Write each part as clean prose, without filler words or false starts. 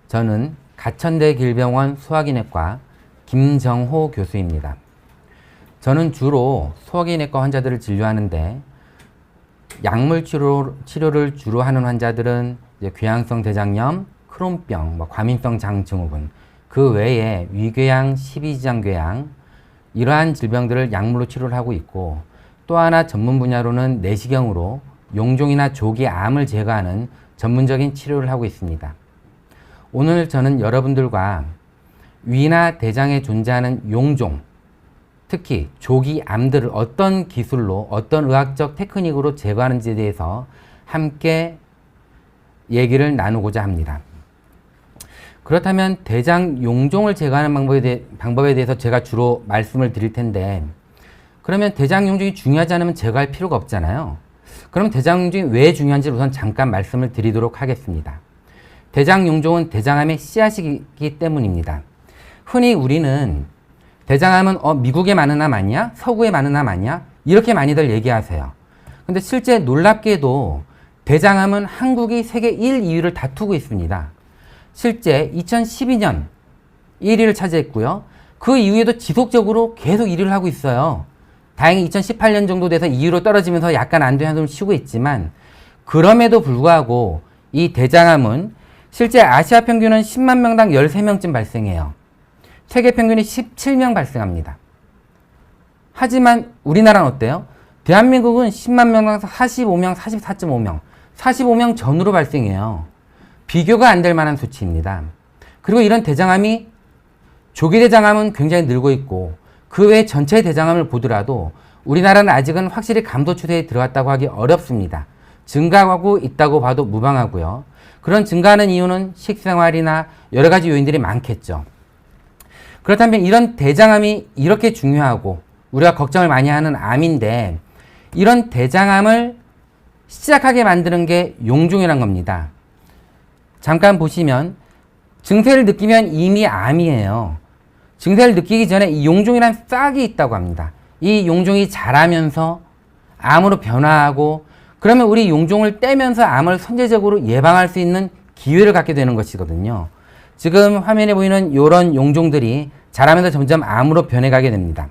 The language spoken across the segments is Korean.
저는 가천대 길병원 소화기내과 김정호 교수입니다. 저는 주로 소화기내과 환자들을 진료하는데 약물 치료를 주로 하는 환자들은 이제 궤양성 대장염, 크론병, 과민성 장증후군, 그 외에 위궤양, 십이지장궤양 이러한 질병들을 약물로 치료를 하고 있고, 또 하나 전문 분야로는 내시경으로 용종이나 조기 암을 제거하는 전문적인 치료를 하고 있습니다. 오늘 저는 여러분들과 위나 대장에 존재하는 용종, 특히 조기 암들을 어떤 기술로, 어떤 의학적 테크닉으로 제거하는지에 대해서 함께 얘기를 나누고자 합니다. 그렇다면 대장 용종을 제거하는 방법에 대해서 제가 주로 말씀을 드릴 텐데, 그러면 대장 용종이 중요하지 않으면 제거할 필요가 없잖아요. 그럼 대장 용종이 왜 중요한지 우선 잠깐 말씀을 드리도록 하겠습니다. 대장 용종은 대장암의 씨앗이기 때문입니다. 흔히 우리는 대장암은 미국에 많은 암 아니야? 서구에 많은 암 아니야? 이렇게 많이들 얘기하세요. 근데 실제 놀랍게도 대장암은 한국이 세계 1, 2위를 다투고 있습니다. 실제 2012년 1위를 차지했고요. 그 이후에도 지속적으로 계속 1위를 하고 있어요. 다행히 2018년 정도 돼서 2위로 떨어지면서 약간 안도의 한숨을 쉬고 있지만, 그럼에도 불구하고 이 대장암은 실제 아시아 평균은 10만 명당 13명쯤 발생해요. 세계 평균이 17명 발생합니다. 하지만 우리나라는 어때요? 대한민국은 10만 명당 45명, 44.5명, 45명 전후로 발생해요. 비교가 안 될 만한 수치입니다. 그리고 이런 대장암이, 조기 대장암은 굉장히 늘고 있고, 그 외 전체 대장암을 보더라도 우리나라는 아직은 확실히 감소 추세에 들어갔다고 하기 어렵습니다. 증가하고 있다고 봐도 무방하고요. 그런 증가하는 이유는 식생활이나 여러 가지 요인들이 많겠죠. 그렇다면 이런 대장암이 이렇게 중요하고 우리가 걱정을 많이 하는 암인데, 이런 대장암을 시작하게 만드는 게 용종이란 겁니다. 잠깐 보시면 증세를 느끼면 이미 암이에요. 증세를 느끼기 전에 이 용종이란 싹이 있다고 합니다. 이 용종이 자라면서 암으로 변화하고, 그러면 우리 용종을 떼면서 암을 선제적으로 예방할 수 있는 기회를 갖게 되는 것이거든요. 지금 화면에 보이는 이런 용종들이 자라면서 점점 암으로 변해가게 됩니다.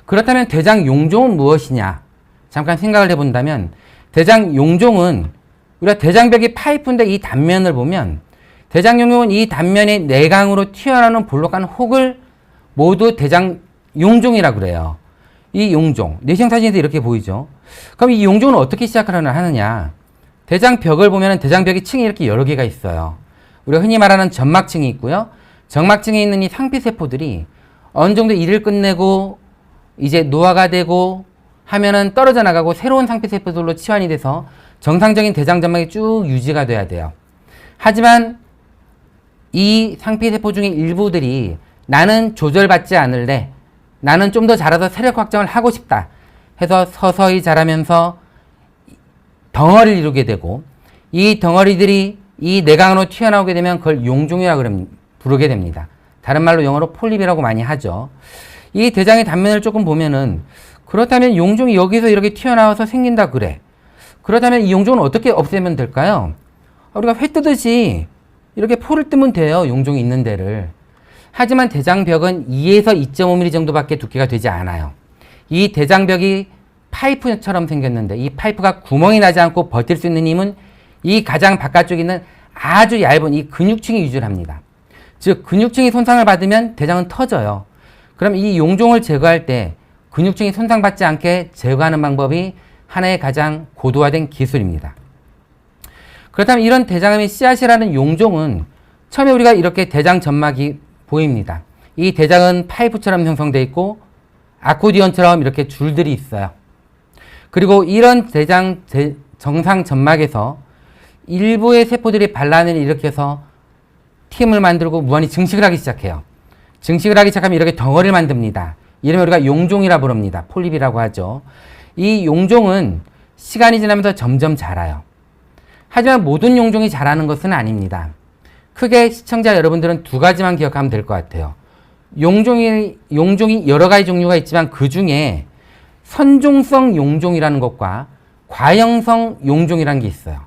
그렇다면 대장 용종은 무엇이냐? 잠깐 생각을 해본다면, 대장 용종은 우리가 대장벽이 파이프인데 이 단면을 보면, 대장 용종은 이 단면이 내강으로 튀어나오는 볼록한 혹을 모두 대장 용종이라고 그래요. 이 용종, 내시경 사진에서 이렇게 보이죠. 그럼 이 용종은 어떻게 시작을 하느냐? 대장벽을 보면 대장벽이 층이 이렇게 여러 개가 있어요. 우리가 흔히 말하는 점막층이 있고요. 점막층에 있는 이 상피세포들이 어느 정도 일을 끝내고 이제 노화가 되고 하면은 떨어져 나가고 새로운 상피세포들로 치환이 돼서 정상적인 대장점막이 쭉 유지가 돼야 돼요. 하지만 이 상피세포 중에 일부들이 나는 조절받지 않을래, 나는 좀 더 자라서 세력 확장을 하고 싶다 해서 서서히 자라면서 덩어리를 이루게 되고, 이 덩어리들이 이 내강으로 튀어나오게 되면 그걸 용종이라고 부르게 됩니다. 다른 말로 영어로 폴립이라고 많이 하죠. 이 대장의 단면을 조금 보면은, 그렇다면 용종이 여기서 이렇게 튀어나와서 생긴다 그래. 그렇다면 이 용종은 어떻게 없애면 될까요? 우리가 회 뜨듯이 이렇게 포를 뜨면 돼요. 용종이 있는 데를. 하지만 대장벽은 2에서 2.5mm 정도밖에 두께가 되지 않아요. 이 대장벽이 파이프처럼 생겼는데, 이 파이프가 구멍이 나지 않고 버틸 수 있는 힘은 이 가장 바깥쪽에 있는 아주 얇은 이 근육층이 유지를 합니다. 즉 근육층이 손상을 받으면 대장은 터져요. 그럼 이 용종을 제거할 때 근육층이 손상받지 않게 제거하는 방법이 하나의 가장 고도화된 기술입니다. 그렇다면 이런 대장암의 씨앗이라는 용종은 처음에 우리가 이렇게 대장 점막이 보입니다. 이 대장은 파이프처럼 형성되어 있고 아코디언처럼 이렇게 줄들이 있어요. 그리고 이런 대장 정상 점막에서 일부의 세포들이 반란을 일으켜서 틈을 만들고 무한히 증식을 하기 시작해요. 증식을 하기 시작하면 이렇게 덩어리를 만듭니다. 이름을 우리가 용종이라 부릅니다. 폴립이라고 하죠. 이 용종은 시간이 지나면서 점점 자라요. 하지만 모든 용종이 자라는 것은 아닙니다. 크게 시청자 여러분들은 두 가지만 기억하면 될 것 같아요. 용종이 여러 가지 종류가 있지만 그 중에 선종성 용종이라는 것과 과형성 용종이라는 게 있어요.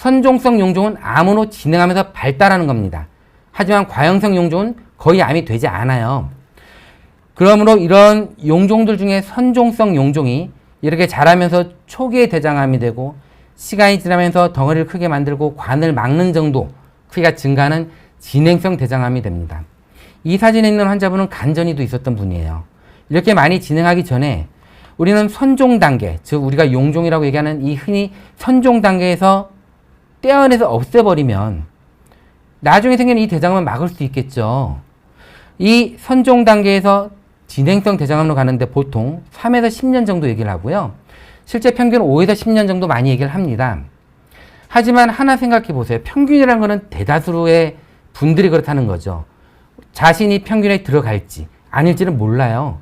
선종성 용종은 암으로 진행하면서 발달하는 겁니다. 하지만 과형성 용종은 거의 암이 되지 않아요. 그러므로 이런 용종들 중에 선종성 용종이 이렇게 자라면서 초기에 대장암이 되고 시간이 지나면서 덩어리를 크게 만들고 관을 막는 정도 크기가 증가하는 진행성 대장암이 됩니다. 이 사진에 있는 환자분은 간전이도 있었던 분이에요. 이렇게 많이 진행하기 전에 우리는 선종 단계, 즉 우리가 용종이라고 얘기하는 이 흔히 선종 단계에서 떼어내서 없애버리면 나중에 생기는 이 대장암을 막을 수 있겠죠. 이 선종 단계에서 진행성 대장암으로 가는데 보통 3에서 10년 정도 얘기를 하고요. 실제 평균 5에서 10년 정도 많이 얘기를 합니다. 하지만 하나 생각해 보세요. 평균이라는 것은 대다수의 분들이 그렇다는 거죠. 자신이 평균에 들어갈지 아닐지는 몰라요.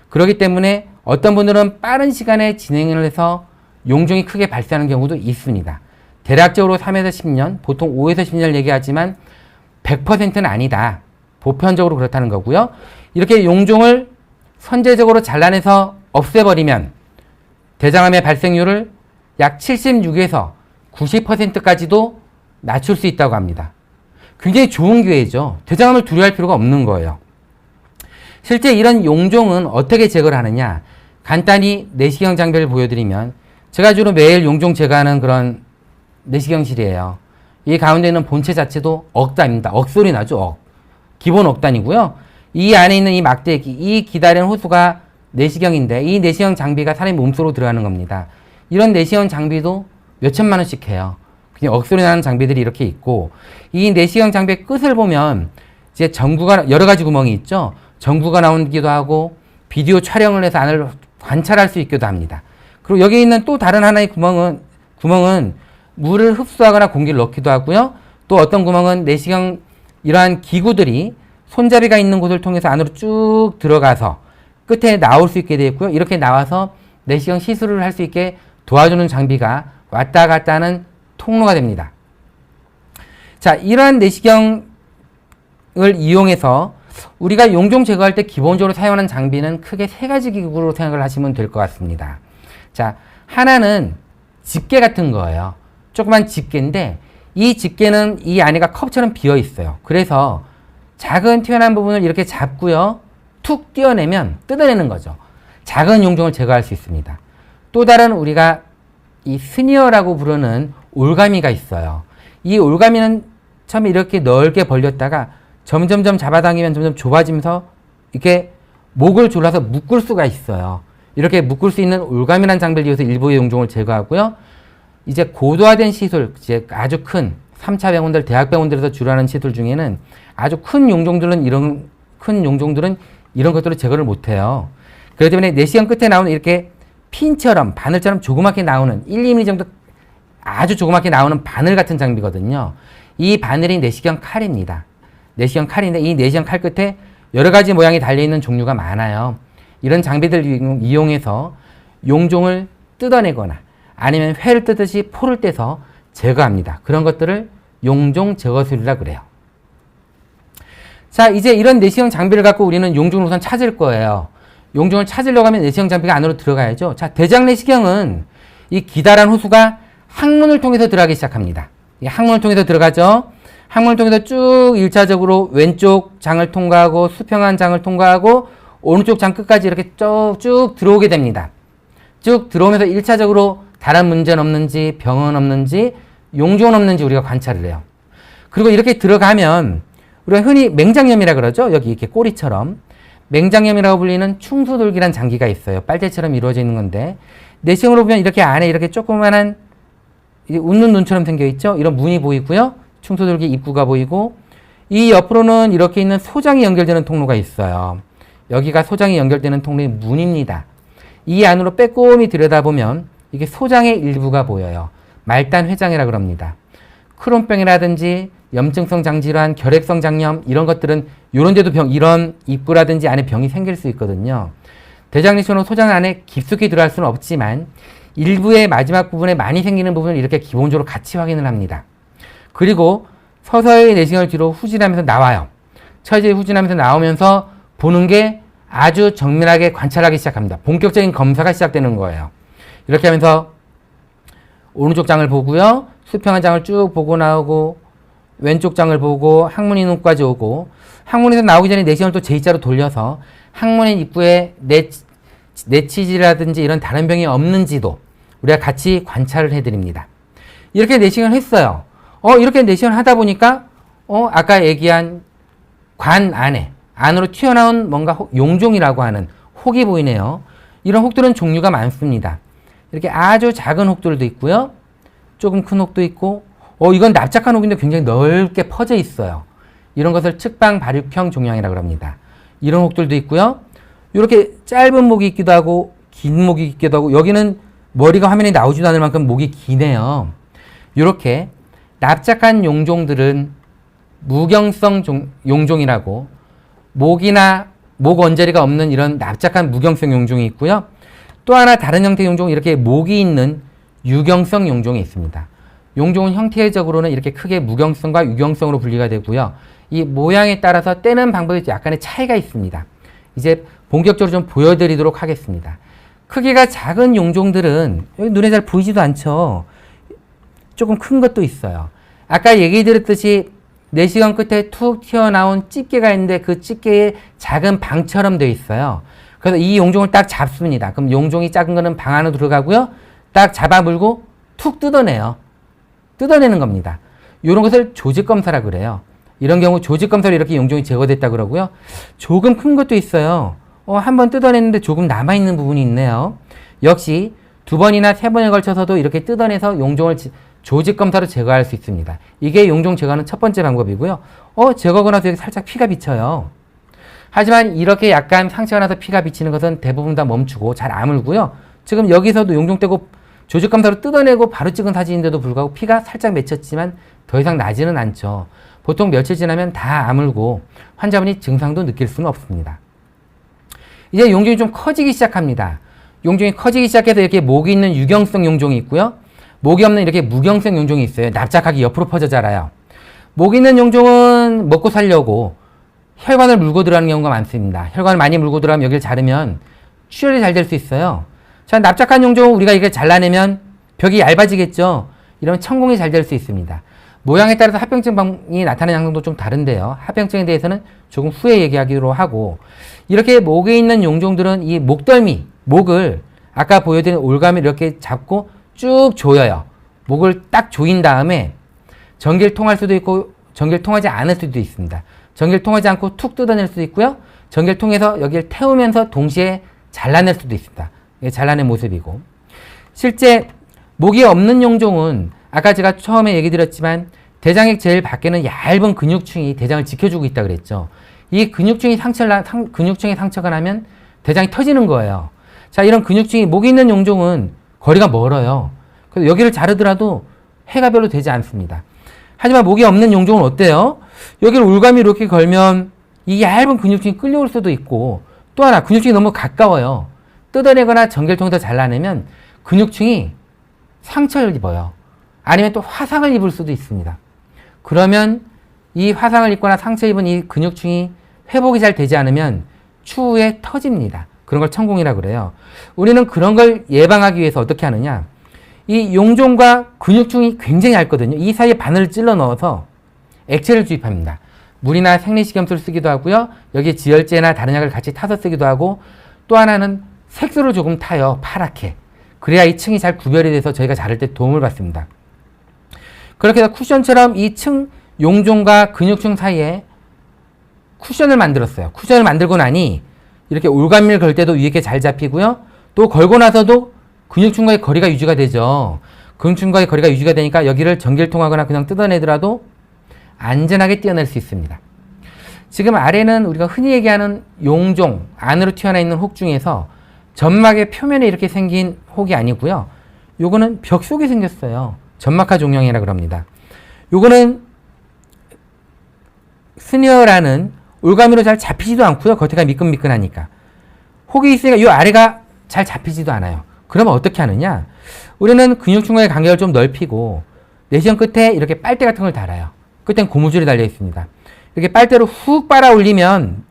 그렇기 때문에 어떤 분들은 빠른 시간에 진행을 해서 용종이 크게 발생하는 경우도 있습니다. 대략적으로 3에서 10년, 보통 5에서 10년 얘기하지만 100%는 아니다. 보편적으로 그렇다는 거고요. 이렇게 용종을 선제적으로 잘라내서 없애버리면 대장암의 발생률을 약 76에서 90%까지도 낮출 수 있다고 합니다. 굉장히 좋은 기회죠. 대장암을 두려워할 필요가 없는 거예요. 실제 이런 용종은 어떻게 제거를 하느냐. 간단히 내시경 장비를 보여드리면 제가 주로 매일 용종 제거하는 그런 내시경실이에요. 이 가운데 있는 본체 자체도 억단입니다. 억소리 나죠. 억. 기본 억단이고요. 이 안에 있는 이 막대기, 이 기다리는 호수가 내시경인데 이 내시경 장비가 사람의 몸속으로 들어가는 겁니다. 이런 내시경 장비도 몇천만 원씩 해요. 그냥 억소리 나는 장비들이 이렇게 있고 이 내시경 장비의 끝을 보면 이제 전구가 여러 가지 구멍이 있죠. 전구가 나오기도 하고 비디오 촬영을 해서 안을 관찰할 수 있기도 합니다. 그리고 여기 있는 또 다른 하나의 구멍은 물을 흡수하거나 공기를 넣기도 하고요. 또 어떤 구멍은 내시경 이러한 기구들이 손잡이가 있는 곳을 통해서 안으로 쭉 들어가서 끝에 나올 수 있게 되어 있고요. 이렇게 나와서 내시경 시술을 할 수 있게 도와주는 장비가 왔다 갔다 하는 통로가 됩니다. 자, 이러한 내시경을 이용해서 우리가 용종 제거할 때 기본적으로 사용하는 장비는 크게 세 가지 기구로 생각을 하시면 될 것 같습니다. 자, 하나는 집게 같은 거예요. 조그만 집게인데 이 집게는 이 안에가 컵처럼 비어 있어요. 그래서 작은 튀어나온 부분을 이렇게 잡고요. 툭 떼어내면 뜯어내는 거죠. 작은 용종을 제거할 수 있습니다. 또 다른 우리가 이 스니어라고 부르는 올가미가 있어요. 이 올가미는 처음에 이렇게 넓게 벌렸다가 점점점 잡아당기면 점점 좁아지면서 이렇게 목을 졸라서 묶을 수가 있어요. 이렇게 묶을 수 있는 올가미라는 장비를 이용해서 일부의 용종을 제거하고요. 이제 고도화된 시술, 이제 아주 큰 3차 병원들, 대학 병원들에서 주로 하는 시술 중에는 아주 큰 용종들은 이런 것들을 제거를 못해요. 그렇기 때문에 내시경 끝에 나오는 이렇게 핀처럼 바늘처럼 조그맣게 나오는 1, 2mm 정도 아주 조그맣게 나오는 바늘 같은 장비거든요. 이 바늘이 내시경 칼입니다. 내시경 칼인데 이 내시경 칼 끝에 여러 가지 모양이 달려있는 종류가 많아요. 이런 장비들을 이용해서 용종을 뜯어내거나 아니면 회를 뜯듯이 포를 떼서 제거합니다. 그런 것들을 용종 제거술이라고 그래요. 자, 이제 이런 내시경 장비를 갖고 우리는 용종을 우선 찾을 거예요. 용종을 찾으려고 하면 내시경 장비가 안으로 들어가야죠. 자, 대장 내시경은 이 기다란 호수가 항문을 통해서 들어가기 시작합니다. 이 항문을 통해서 들어가죠. 항문을 통해서 쭉 1차적으로 왼쪽 장을 통과하고 수평한 장을 통과하고 오른쪽 장 끝까지 이렇게 쭉 들어오게 됩니다. 쭉 들어오면서 1차적으로 다른 문제는 없는지 병은 없는지 용종은 없는지 우리가 관찰을 해요. 그리고 이렇게 들어가면 우리가 흔히 맹장염이라 그러죠. 여기 이렇게 꼬리처럼 맹장염이라고 불리는 충소돌기란 장기가 있어요. 빨대처럼 이루어져 있는 건데 내시경으로 보면 이렇게 안에 이렇게 조그만한 웃는 눈처럼 생겨 있죠. 이런 문이 보이고요. 충소돌기 입구가 보이고 이 옆으로는 이렇게 있는 소장이 연결되는 통로가 있어요. 여기가 소장이 연결되는 통로의 문입니다. 이 안으로 빼꼼히 들여다보면 이게 소장의 일부가 보여요. 말단회장이라고 합니다. 크론병이라든지 염증성 장질환, 결핵성 장염 이런 것들은 이런 데도 이런 입구라든지 안에 병이 생길 수 있거든요. 대장내시경으로 소장 안에 깊숙이 들어갈 수는 없지만 일부의 마지막 부분에 많이 생기는 부분을 이렇게 기본적으로 같이 확인을 합니다. 그리고 서서히 내시경을 뒤로 후진하면서 나와요. 처지에 후진하면서 나오면서 보는 게 아주 정밀하게 관찰하기 시작합니다. 본격적인 검사가 시작되는 거예요. 이렇게 하면서 오른쪽 장을 보고요. 수평한 장을 쭉 보고 나오고 왼쪽 장을 보고 항문 인후까지 오고 항문에서 나오기 전에 내시경을 또 제2자로 돌려서 항문의 입구에 내치질이라든지 이런 다른 병이 없는지도 우리가 같이 관찰을 해드립니다. 이렇게 내시경을 했어요. 이렇게 내시경을 하다 보니까 아까 얘기한 관 안으로 튀어나온 뭔가 용종이라고 하는 혹이 보이네요. 이런 혹들은 종류가 많습니다. 이렇게 아주 작은 혹들도 있고요. 조금 큰 혹도 있고 이건 납작한 혹인데 굉장히 넓게 퍼져 있어요. 이런 것을 측방 발육형 종양이라고 합니다. 이런 혹들도 있고요. 이렇게 짧은 목이 있기도 하고 긴 목이 있기도 하고 여기는 머리가 화면에 나오지도 않을 만큼 목이 기네요. 이렇게 납작한 용종들은 무경성 용종이라고 목이나 목 언저리가 없는 이런 납작한 무경성 용종이 있고요. 또 하나 다른 형태의 용종은 이렇게 목이 있는 유경성 용종이 있습니다. 용종은 형태적으로는 이렇게 크게 무경성과 유경성으로 분리가 되고요. 이 모양에 따라서 떼는 방법이 약간의 차이가 있습니다. 이제 본격적으로 좀 보여드리도록 하겠습니다. 크기가 작은 용종들은 여기 눈에 잘 보이지도 않죠. 조금 큰 것도 있어요. 아까 얘기 드렸듯이 내시경 끝에 툭 튀어나온 집게가 있는데 그 집게에 작은 방처럼 되어 있어요. 그래서 이 용종을 딱 잡습니다. 그럼 용종이 작은 거는 방 안으로 들어가고요. 딱 잡아 물고 툭 뜯어내요. 뜯어내는 겁니다. 이런 것을 조직검사라고 그래요. 이런 경우 조직검사로 이렇게 용종이 제거됐다고 그러고요. 조금 큰 것도 있어요. 한번 뜯어냈는데 조금 남아있는 부분이 있네요. 역시 2번이나 3번에 걸쳐서도 이렇게 뜯어내서 용종을 조직검사로 제거할 수 있습니다. 이게 용종 제거하는 첫 번째 방법이고요. 제거하고 나서 여기 살짝 피가 비쳐요. 하지만 이렇게 약간 상처가 나서 피가 비치는 것은 대부분 다 멈추고 잘 아물고요. 지금 여기서도 용종 떼고 조직검사로 뜯어내고 바로 찍은 사진인데도 불구하고 피가 살짝 맺혔지만 더 이상 나지는 않죠. 보통 며칠 지나면 다 아물고 환자분이 증상도 느낄 수는 없습니다. 이제 용종이 좀 커지기 시작합니다. 용종이 커지기 시작해서 이렇게 목이 있는 유경성 용종이 있고요. 목이 없는 이렇게 무경성 용종이 있어요. 납작하게 옆으로 퍼져 자라요. 목 있는 용종은 먹고 살려고 혈관을 물고 들어가는 경우가 많습니다. 혈관을 많이 물고 들어가면 여기를 자르면 출혈이 잘 될 수 있어요. 자, 납작한 용종은 우리가 이걸 잘라내면 벽이 얇아지겠죠. 이러면 천공이 잘 될 수 있습니다. 모양에 따라서 합병증이 나타나는 양상도 좀 다른데요. 합병증에 대해서는 조금 후에 얘기하기로 하고 이렇게 목에 있는 용종들은 이 목덜미, 목을 아까 보여드린 올가미를 이렇게 잡고 쭉 조여요. 목을 딱 조인 다음에 전기를 통할 수도 있고 전기를 통하지 않을 수도 있습니다. 전기를 통하지 않고 툭 뜯어낼 수도 있고요. 전기를 통해서 여기를 태우면서 동시에 잘라낼 수도 있습니다. 이게 잘라낸 모습이고 실제 목이 없는 용종은 아까 제가 처음에 얘기 드렸지만 대장액 제일 밖에는 얇은 근육층이 대장을 지켜주고 있다 그랬죠. 이 근육층에 상처가 나면 대장이 터지는 거예요. 자, 이런 근육층이 목이 있는 용종은 거리가 멀어요. 그래서 여기를 자르더라도 해가 별로 되지 않습니다. 하지만 목이 없는 용종은 어때요? 여기를 올가미 이렇게 걸면 이 얇은 근육층이 끌려올 수도 있고 또 하나 근육층이 너무 가까워요. 뜯어내거나 전기를 통해서 잘라내면 근육층이 상처를 입어요. 아니면 또 화상을 입을 수도 있습니다. 그러면 이 화상을 입거나 상처 입은 이 근육층이 회복이 잘 되지 않으면 추후에 터집니다. 그런 걸 천공이라고 그래요. 우리는 그런 걸 예방하기 위해서 어떻게 하느냐. 이 용종과 근육층이 굉장히 얇거든요. 이 사이에 바늘을 찔러 넣어서 액체를 주입합니다. 물이나 생리식염수를 쓰기도 하고요. 여기에 지혈제나 다른 약을 같이 타서 쓰기도 하고 또 하나는 색소를 조금 타요. 파랗게. 그래야 이 층이 잘 구별이 돼서 저희가 자를 때 도움을 받습니다. 그렇게 해서 쿠션처럼 이 층 용종과 근육층 사이에 쿠션을 만들었어요. 쿠션을 만들고 나니 이렇게 올가미를 걸 때도 위에 게 잘 잡히고요. 또 걸고 나서도 근육층과의 거리가 유지가 되죠. 근육층과의 거리가 유지가 되니까 여기를 전기를 통하거나 그냥 뜯어내더라도 안전하게 떼어낼 수 있습니다. 지금 아래는 우리가 흔히 얘기하는 용종, 안으로 튀어나와 있는 혹 중에서 점막의 표면에 이렇게 생긴 혹이 아니고요. 요거는 벽 속에 생겼어요. 점막하 종양이라고 합니다. 요거는 스니어라는 올가미로 잘 잡히지도 않고요. 겉에가 미끈미끈하니까. 혹이 있으니까 요 아래가 잘 잡히지도 않아요. 그러면 어떻게 하느냐? 우리는 근육층과의 간격을 좀 넓히고 내시경 끝에 이렇게 빨대 같은 걸 달아요. 끝엔 고무줄이 달려 있습니다. 이렇게 빨대로 훅 빨아 올리면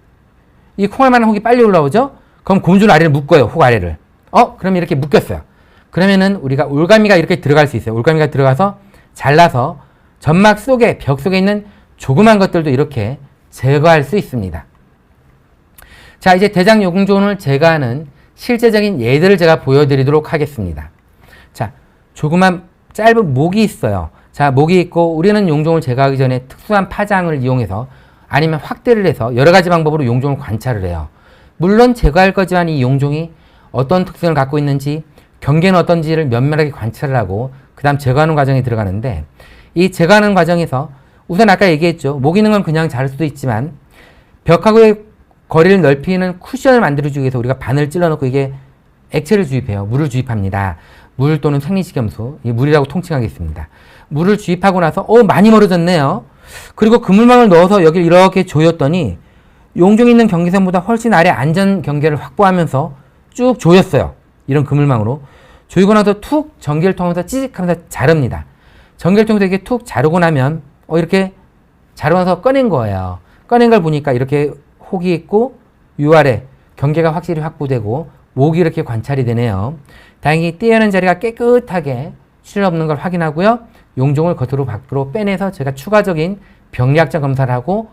이 콩알만한 혹이 빨리 올라오죠? 그럼 고무줄 아래를 묶어요. 혹 아래를. 그럼 이렇게 묶였어요. 그러면은 우리가 올가미가 이렇게 들어갈 수 있어요. 올가미가 들어가서 잘라서 점막 속에, 벽 속에 있는 조그만 것들도 이렇게 제거할 수 있습니다. 자, 이제 대장 용종을 제거하는 실제적인 예들을 제가 보여드리도록 하겠습니다. 자, 조그만 짧은 목이 있어요. 자, 목이 있고 우리는 용종을 제거하기 전에 특수한 파장을 이용해서 아니면 확대를 해서 여러 가지 방법으로 용종을 관찰을 해요. 물론 제거할 거지만 이 용종이 어떤 특성을 갖고 있는지, 경계는 어떤지를 면밀하게 관찰을 하고 그 다음 제거하는 과정에 들어가는데, 이 제거하는 과정에서 우선 아까 얘기했죠. 목 있는 건 그냥 자를 수도 있지만 벽하고의 거리를 넓히는 쿠션을 만들어주기 위해서 우리가 바늘 찔러놓고 이게 액체를 주입해요. 물을 주입합니다. 물 또는 생리식염수, 이 물이라고 통칭하겠습니다. 물을 주입하고 나서 많이 멀어졌네요. 그리고 그물망을 넣어서 여기를 이렇게 조였더니 용종이 있는 경계선보다 훨씬 아래 안전 경계를 확보하면서 쭉 조였어요. 이런 그물망으로. 조이고 나서 툭 전기를 통해서 찌직하면서 자릅니다. 전기를 통해서 이렇게 툭 자르고 나면 이렇게 자르고 나서 꺼낸 거예요. 꺼낸 걸 보니까 이렇게 혹이 있고 위아래 경계가 확실히 확보되고 목이 이렇게 관찰이 되네요. 다행히 떼어낸 자리가 깨끗하게 출혈 없는 걸 확인하고요. 용종을 겉으로 밖으로 빼내서 제가 추가적인 병리학적 검사를 하고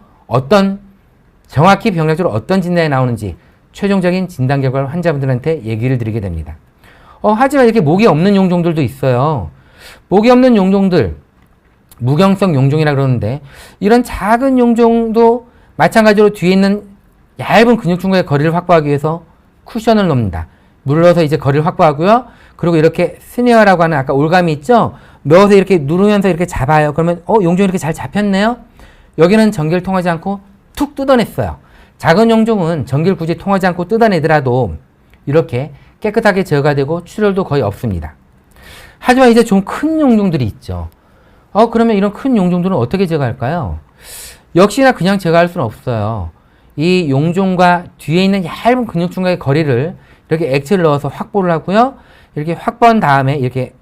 정확히 병리학적으로 어떤 진단이 나오는지 최종적인 진단 결과를 환자분들한테 얘기를 드리게 됩니다. 하지만 이렇게 목이 없는 용종들도 있어요. 목이 없는 용종들, 무경성 용종이라 그러는데 이런 작은 용종도 마찬가지로 뒤에 있는 얇은 근육층과의 거리를 확보하기 위해서 쿠션을 넣습니다. 물을 넣어서 이제 거리를 확보하고요. 그리고 이렇게 스네어라고 하는 아까 올감이 있죠? 넣어서 이렇게 누르면서 이렇게 잡아요. 그러면 용종이 이렇게 잘 잡혔네요? 여기는 전기를 통하지 않고 툭 뜯어냈어요. 작은 용종은 전기를 굳이 통하지 않고 뜯어내더라도 이렇게 깨끗하게 제거가 되고 출혈도 거의 없습니다. 하지만 이제 좀 큰 용종들이 있죠. 그러면 이런 큰 용종들은 어떻게 제거할까요? 역시나 그냥 제거할 수는 없어요. 이 용종과 뒤에 있는 얇은 근육층과의 거리를 이렇게 액체를 넣어서 확보를 하고요. 이렇게 확보한 다음에 이렇게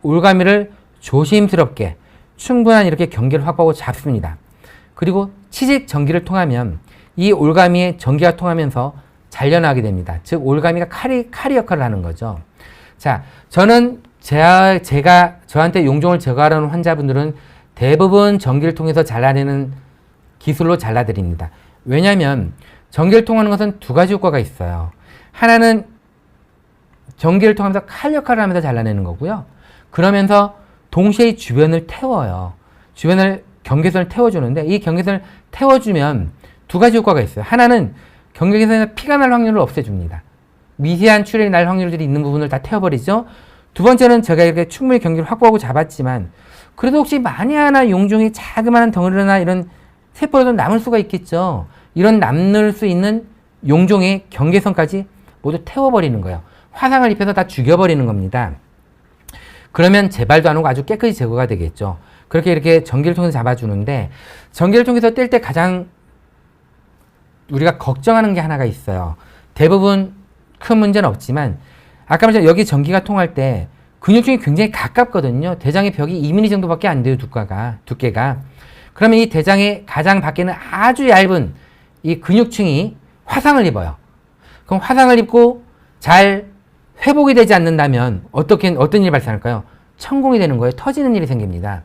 올가미를 조심스럽게 충분한 이렇게 경계를 확보하고 잡습니다. 그리고 치직 전기를 통하면 이 올가미에 전기가 통하면서 잘려나게 됩니다. 즉 올가미가 칼이 역할을 하는 거죠. 자, 저는 제가 저한테 용종을 제거하려는 환자분들은 대부분 전기를 통해서 잘라내는 기술로 잘라드립니다. 왜냐하면 전기를 통하는 것은 두 가지 효과가 있어요. 하나는 전기를 통하면서 칼 역할을 하면서 잘라내는 거고요. 그러면서 동시에 주변을 태워요. 주변을 경계선을 태워주는데 이 경계선을 태워주면 두 가지 효과가 있어요. 하나는 경계선에서 피가 날 확률을 없애줍니다. 미세한 출혈이 날 확률들이 있는 부분을 다 태워버리죠. 두 번째는 제가 이렇게 충분히 경계를 확보하고 잡았지만 그래도 혹시 만에 하나 용종이 자그마한 덩어리나 이런 세포라도 남을 수가 있겠죠. 이런 남을 수 있는 용종의 경계선까지 모두 태워버리는 거예요. 화상을 입혀서 다 죽여버리는 겁니다. 그러면 재발도 안 오고 아주 깨끗이 제거가 되겠죠. 그렇게 이렇게 전기를 통해서 잡아주는데 전기를 통해서 뗄 때 가장 우리가 걱정하는 게 하나가 있어요. 대부분 큰 문제는 없지만 아까 말했죠. 여기 전기가 통할 때 근육층이 굉장히 가깝거든요. 대장의 벽이 2mm 정도밖에 안 돼요. 두께가. 그러면 이 대장의 가장 밖에는 아주 얇은 이 근육층이 화상을 입어요. 그럼 화상을 입고 잘 회복이 되지 않는다면 어떤 일이 발생할까요? 천공이 되는 거예요. 터지는 일이 생깁니다.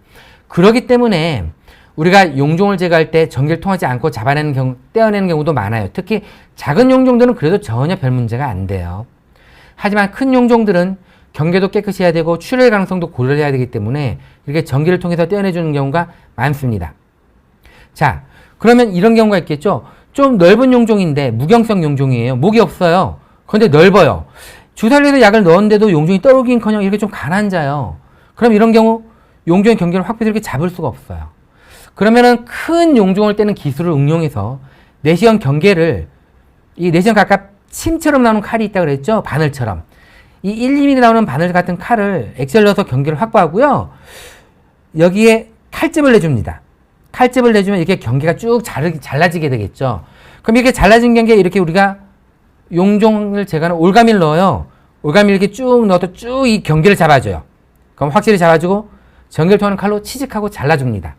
그렇기 때문에 우리가 용종을 제거할 때 전기를 통하지 않고 떼어내는 경우도 많아요. 특히 작은 용종들은 그래도 전혀 별 문제가 안 돼요. 하지만 큰 용종들은 경계도 깨끗이 해야 되고 출혈 가능성도 고려를 해야 되기 때문에 이렇게 전기를 통해서 떼어내주는 경우가 많습니다. 자, 그러면 이런 경우가 있겠죠. 좀 넓은 용종인데 무경성 용종이에요. 목이 없어요. 그런데 넓어요. 주사를 해서 약을 넣었는데도 용종이 떨어지긴커녕 이렇게 좀 가라앉아요. 그럼 이런 경우 용종의 경계를 확보해서 이렇게 잡을 수가 없어요. 그러면은 큰 용종을 떼는 기술을 응용해서 내시경 경계를 이 내시경 각각 침처럼 나오는 칼이 있다고 그랬죠? 바늘처럼. 이 1, 2mm 나오는 바늘 같은 칼을 액체를 넣어서 경계를 확보하고요. 여기에 칼집을 내줍니다. 칼집을 내주면 이렇게 경계가 쭉 잘라지게 되겠죠. 그럼 이렇게 잘라진 경계에 이렇게 우리가 용종을 제거하는 올가미를 넣어요. 올가미를 이렇게 쭉 넣어서 쭉 이 경계를 잡아줘요. 그럼 확실히 잡아주고 전기를 통하는 칼로 치직하고 잘라줍니다.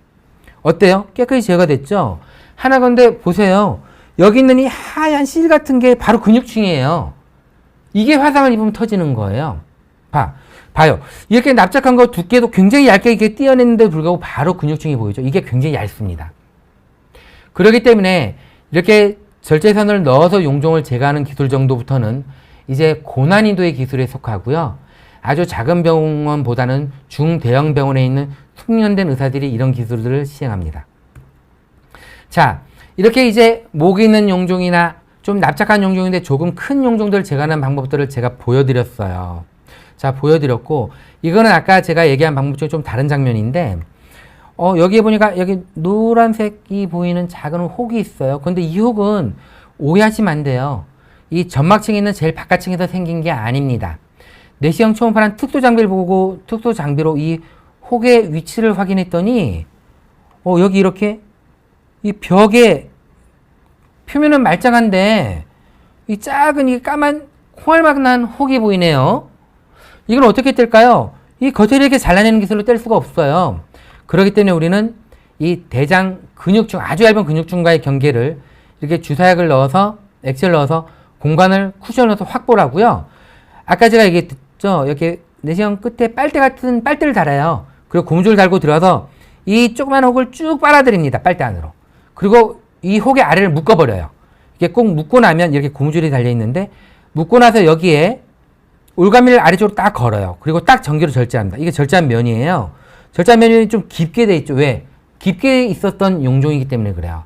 어때요? 깨끗이 제거됐죠? 하나건데 보세요. 여기 있는 이 하얀 실 같은 게 바로 근육층이에요. 이게 화상을 입으면 터지는 거예요. 봐. 봐요. 이렇게 납작한 거 두께도 굉장히 얇게 이렇게 띄어냈는데도 불구하고 바로 근육층이 보이죠. 이게 굉장히 얇습니다. 그렇기 때문에 이렇게 절제선을 넣어서 용종을 제거하는 기술 정도부터는 이제 고난이도의 기술에 속하고요. 아주 작은 병원보다는 중대형 병원에 있는 숙련된 의사들이 이런 기술들을 시행합니다. 자, 이렇게 이제 목 있는 용종이나 좀 납작한 용종인데 조금 큰 용종들을 제거하는 방법들을 제가 보여드렸어요. 자, 보여드렸고, 이거는 아까 제가 얘기한 방법 중에 좀 다른 장면인데, 여기에 보니까 여기 노란색이 보이는 작은 혹이 있어요. 근데 이 혹은 오해하시면 안 돼요. 이 점막층에 있는 제일 바깥층에서 생긴 게 아닙니다. 내시경 초음파란 특수 장비를 보고 특수 장비로 이 혹의 위치를 확인했더니, 여기 이렇게 이 벽에 표면은 말짱한데 이 작은 이 까만 콩알만한 혹이 보이네요. 이걸 어떻게 뗄까요? 이 겉을 이렇게 잘라내는 기술로 뗄 수가 없어요. 그렇기 때문에 우리는 이 대장 근육층, 아주 얇은 근육층과의 경계를 이렇게 주사약을 넣어서, 액체를 넣어서 공간을 쿠션을 넣어서 확보를 하고요. 아까 제가 얘기했죠. 이렇게 내시경 끝에 빨대 같은 빨대를 달아요. 그리고 고무줄을 달고 들어서 이 조그만 혹을 쭉 빨아들입니다. 빨대 안으로. 그리고 이 혹의 아래를 묶어버려요. 이게 꼭 묶고 나면 이렇게 고무줄이 달려있는데, 묶고 나서 여기에 올가미를 아래쪽으로 딱 걸어요. 그리고 딱 전기로 절제합니다. 이게 절제한 면이에요. 절제한 면이 좀 깊게 돼 있죠. 왜? 깊게 있었던 용종이기 때문에 그래요.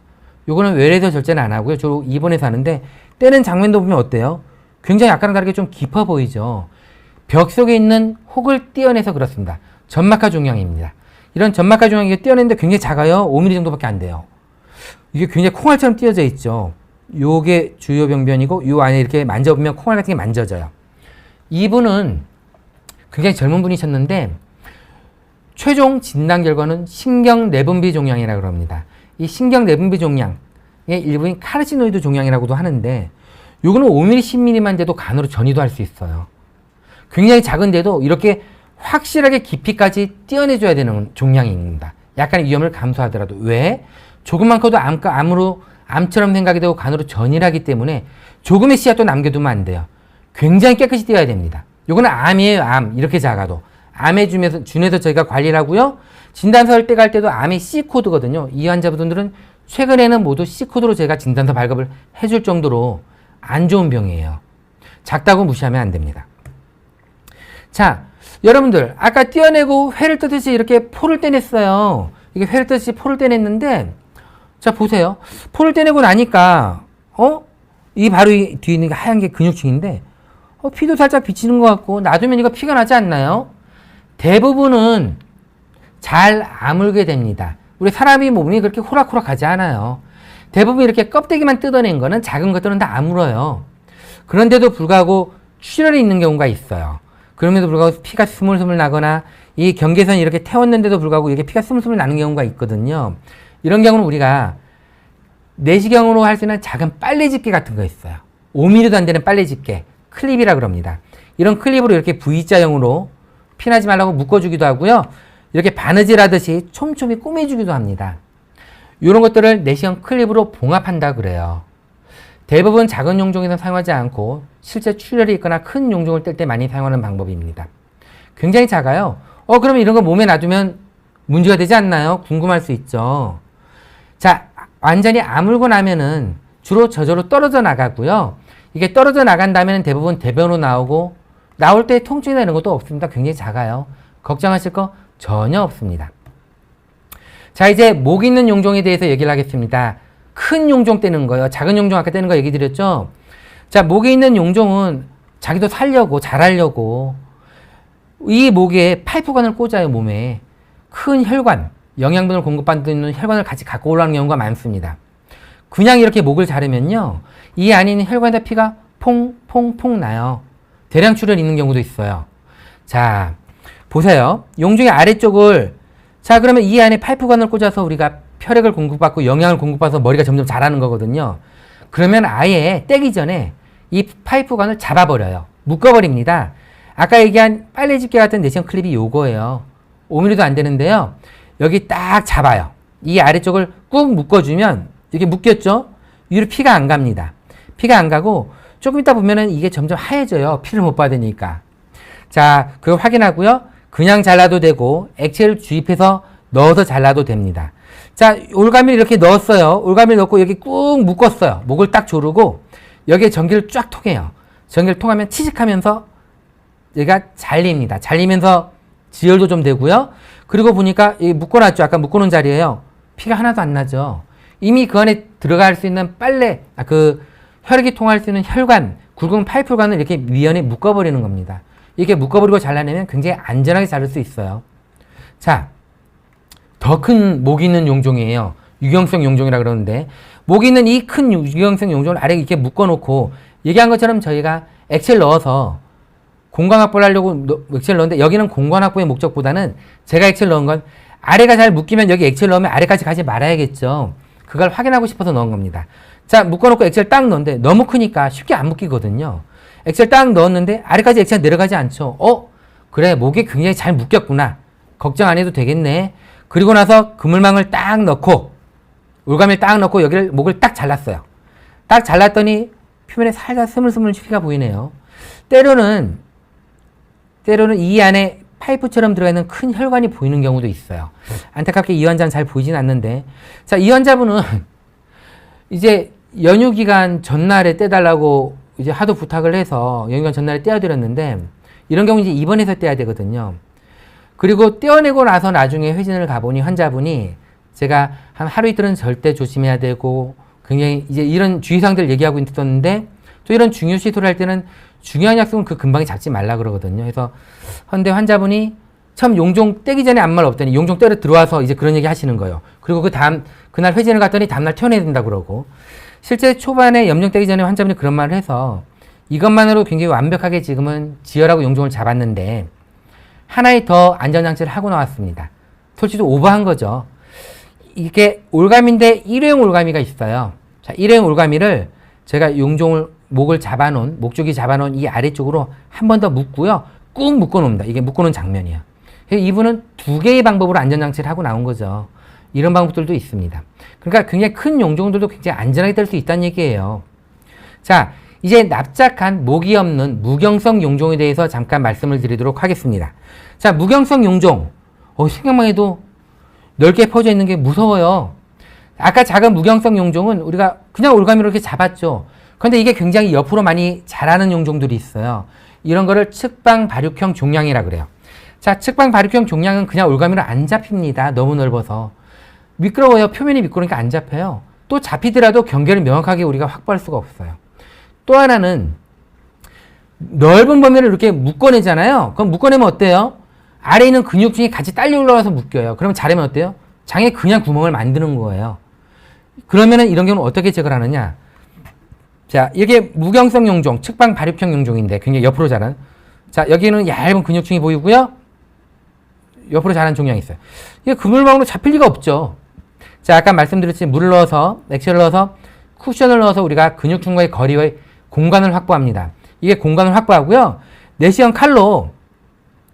요거는 외래에서 절제는 안 하고요. 저 입원해서 하는데, 떼는 장면도 보면 어때요? 굉장히 아까랑 다르게 좀 깊어 보이죠. 벽 속에 있는 혹을 떼어내서 그렇습니다. 점막하 종양입니다. 이런 점막하 종양이 떼어내는데 굉장히 작아요. 5mm 정도밖에 안 돼요. 이게 굉장히 콩알처럼 띄어져 있죠. 요게 주요 병변이고, 요 안에 이렇게 만져보면 콩알 같은 게 만져져요. 이분은 굉장히 젊은 분이셨는데, 최종 진단 결과는 신경내분비 종양이라고 합니다. 이 신경내분비 종양의 일부인 카르시노이드 종양이라고도 하는데, 요거는 5mm, 10mm만 돼도 간으로 전이도 할 수 있어요. 굉장히 작은데도 이렇게 확실하게 깊이까지 띄어내줘야 되는 종양입니다. 약간의 위험을 감수하더라도. 왜? 조금만 커도 암처럼 생각이 되고 간으로 전이를 하기 때문에 조금의 씨앗도 남겨두면 안 돼요. 굉장히 깨끗이 띄어야 됩니다. 요거는 암이에요, 암. 이렇게 작아도. 암에 준해서 저희가 관리를 하고요. 진단서 할 때 갈 때도 암이 C코드거든요. 이 환자분들은 최근에는 모두 C코드로 제가 진단서 발급을 해줄 정도로 안 좋은 병이에요. 작다고 무시하면 안 됩니다. 자, 여러분들 아까 띄어내고 회를 뜨듯이 이렇게 포를 떼냈어요. 이게 회를 뜨듯이 포를 떼냈는데, 자 보세요. 포를 떼내고 나니까 이 바로 이 뒤에 있는 게 하얀 게 근육층인데, 피도 살짝 비치는 것 같고, 놔두면 이거 피가 나지 않나요? 대부분은 잘 아물게 됩니다. 우리 사람이 몸이 그렇게 호락호락하지 않아요. 대부분 이렇게 껍데기만 뜯어낸 거는 작은 것들은 다 아물어요. 그런데도 불구하고 출혈이 있는 경우가 있어요. 그럼에도 불구하고 피가 스물스물 나거나 이 경계선이 이렇게 태웠는데도 불구하고 이렇게 피가 스물스물 나는 경우가 있거든요. 이런 경우는 우리가 내시경으로 할 수 있는 작은 빨래집게 같은 거 있어요. 5mm도 안 되는 빨래집게, 클립이라고 합니다. 이런 클립으로 이렇게 V자형으로 피나지 말라고 묶어주기도 하고요. 이렇게 바느질 하듯이 촘촘히 꾸며주기도 합니다. 이런 것들을 내시경 클립으로 봉합한다 그래요. 대부분 작은 용종에서 사용하지 않고 실제 출혈이 있거나 큰 용종을 뗄 때 많이 사용하는 방법입니다. 굉장히 작아요. 그러면 이런 거 몸에 놔두면 문제가 되지 않나요? 궁금할 수 있죠. 자, 완전히 아물고 나면은 주로 저절로 떨어져 나가고요. 이게 떨어져 나간 다음에는 대부분 대변으로 나오고, 나올 때 통증이나 이런 것도 없습니다. 굉장히 작아요. 걱정하실 거 전혀 없습니다. 자, 이제 목 있는 용종에 대해서 얘기를 하겠습니다. 큰 용종 떼는 거요. 작은 용종 아까 떼는 거 얘기 드렸죠. 자, 목에 있는 용종은 자기도 살려고, 잘하려고 이 목에 파이프관을 꽂아요. 몸에 큰 혈관, 영양분을 공급받는 혈관을 같이 갖고 올라오는 경우가 많습니다. 그냥 이렇게 목을 자르면요, 이 안에 있는 혈관에다 피가 퐁퐁퐁 나요. 대량 출혈이 있는 경우도 있어요. 자, 보세요. 용종의 아래쪽을, 자, 그러면 이 안에 파이프관을 꽂아서 우리가 혈액을 공급받고 영양을 공급받아서 머리가 점점 자라는 거거든요. 그러면 아예 떼기 전에 이 파이프관을 잡아버려요. 묶어버립니다. 아까 얘기한 빨래집게 같은 내시경 클립이 요거예요. 5mm도 안 되는데요. 여기 딱 잡아요. 이 아래쪽을 꾹 묶어주면, 이렇게 묶였죠? 위로 피가 안 갑니다. 피가 안 가고 조금 있다 보면은 이게 점점 하얘져요. 피를 못 받으니까. 자, 그거 확인하고요. 그냥 잘라도 되고 액체를 주입해서 넣어서 잘라도 됩니다. 자, 올가미를 이렇게 넣었어요. 올가미를 넣고 여기 꾹 묶었어요. 목을 딱 조르고 여기에 전기를 쫙 통해요. 전기를 통하면 치직하면서 얘가 잘립니다. 잘리면서 지혈도 좀 되고요. 그리고 보니까 이 묶어놨죠. 아까 묶어놓은 자리에요. 피가 하나도 안 나죠. 이미 그 안에 들어갈 수 있는 빨래, 그 혈액이 통할 수 있는 혈관, 굵은 파이프관을 이렇게 미연에 묶어버리는 겁니다. 이렇게 묶어버리고 잘라내면 굉장히 안전하게 자를 수 있어요. 자, 더 큰 목이 있는 용종이에요. 유경성 용종이라 그러는데, 목이 있는 이 큰 유경성 용종을 아래에 이렇게 묶어놓고, 얘기한 것처럼 저희가 액체를 넣어서 공간 확보를 하려고 액체를 넣었는데, 여기는 공간 확보의 목적보다는 제가 액체를 넣은 건 아래가 잘 묶이면 여기 액체를 넣으면 아래까지 가지 말아야겠죠. 그걸 확인하고 싶어서 넣은 겁니다. 자, 묶어놓고 액체를 딱 넣는데 너무 크니까 쉽게 안 묶이거든요. 액체를 딱 넣었는데 아래까지 액체가 내려가지 않죠. 그래, 목이 굉장히 잘 묶였구나. 걱정 안 해도 되겠네. 그리고 나서 그물망을 딱 넣고 올가미를 딱 넣고 여기를 목을 딱 잘랐어요. 딱 잘랐더니 표면에 살짝 스물스물 피가 보이네요. 때로는 이 안에 파이프처럼 들어가 있는 큰 혈관이 보이는 경우도 있어요. 안타깝게 이 환자는 잘 보이진 않는데, 자, 이 환자분은 이제 연휴기간 전날에 떼달라고 이제 하도 부탁을 해서 연휴기간 전날에 떼어드렸는데, 이런 경우 이제 입원해서 떼야 되거든요. 그리고 떼어내고 나서 나중에 회진을 가보니 환자분이 제가 한 하루 이틀은 절대 조심해야 되고 굉장히 이제 이런 주의사항들 얘기하고 있었는데, 또 이런 중요시술을 할 때는 중요한 약속은 그 근방에 잡지 말라 그러거든요. 그래서 근데 환자분이 처음 용종 떼기 전에 아무 말 없더니 용종 떼러 들어와서 이제 그런 얘기 하시는 거예요. 그리고 그날 회진을 갔더니 다음날 퇴원해야 된다 그러고, 실제 초반에 염증 떼기 전에 환자분이 그런 말을 해서 이것만으로 굉장히 완벽하게 지금은 지혈하고 용종을 잡았는데 하나의 더 안전장치를 하고 나왔습니다. 솔직히 오버한 거죠. 이게 올가미인데 일회용 올가미가 있어요. 자, 일회용 올가미를 제가 용종을 목을 잡아놓은, 목줄기 잡아놓은 이 아래쪽으로 한 번 더 묶고요. 꾹 묶어놓습니다. 이게 묶어놓은 장면이에요. 이분은 두 개의 방법으로 안전장치를 하고 나온 거죠. 이런 방법들도 있습니다. 그러니까 굉장히 큰 용종들도 굉장히 안전하게 뗄 수 있다는 얘기예요. 자, 이제 납작한 목이 없는 무경성 용종에 대해서 잠깐 말씀을 드리도록 하겠습니다. 자, 무경성 용종. 생각만 해도 넓게 퍼져 있는 게 무서워요. 아까 작은 무경성 용종은 우리가 그냥 올가미로 이렇게 잡았죠. 그런데 이게 굉장히 옆으로 많이 자라는 용종들이 있어요. 이런 거를 측방 발육형 종양이라 그래요. 자, 측방 발육형 종양은 그냥 올가미로 안 잡힙니다. 너무 넓어서. 미끄러워요. 표면이 미끄러우니까 안 잡혀요. 또 잡히더라도 경계를 명확하게 우리가 확보할 수가 없어요. 또 하나는 넓은 범위를 이렇게 묶어내잖아요. 그럼 묶어내면 어때요? 아래에 있는 근육층이 같이 딸려 올라와서 묶여요. 그러면 자르면 어때요? 장에 그냥 구멍을 만드는 거예요. 그러면은 이런 경우는 어떻게 제거를 하느냐? 자, 이게 무경성 용종, 측방 발육형 용종인데 굉장히 옆으로 자란. 자, 여기는 얇은 근육층이 보이고요. 옆으로 자란 종양이 있어요. 이게 그물망으로 잡힐 리가 없죠. 자, 아까 말씀드렸듯이 물을 넣어서, 액체를 넣어서, 쿠션을 넣어서 우리가 근육층과의 거리의 공간을 확보합니다. 이게 공간을 확보하고요. 내시경 칼로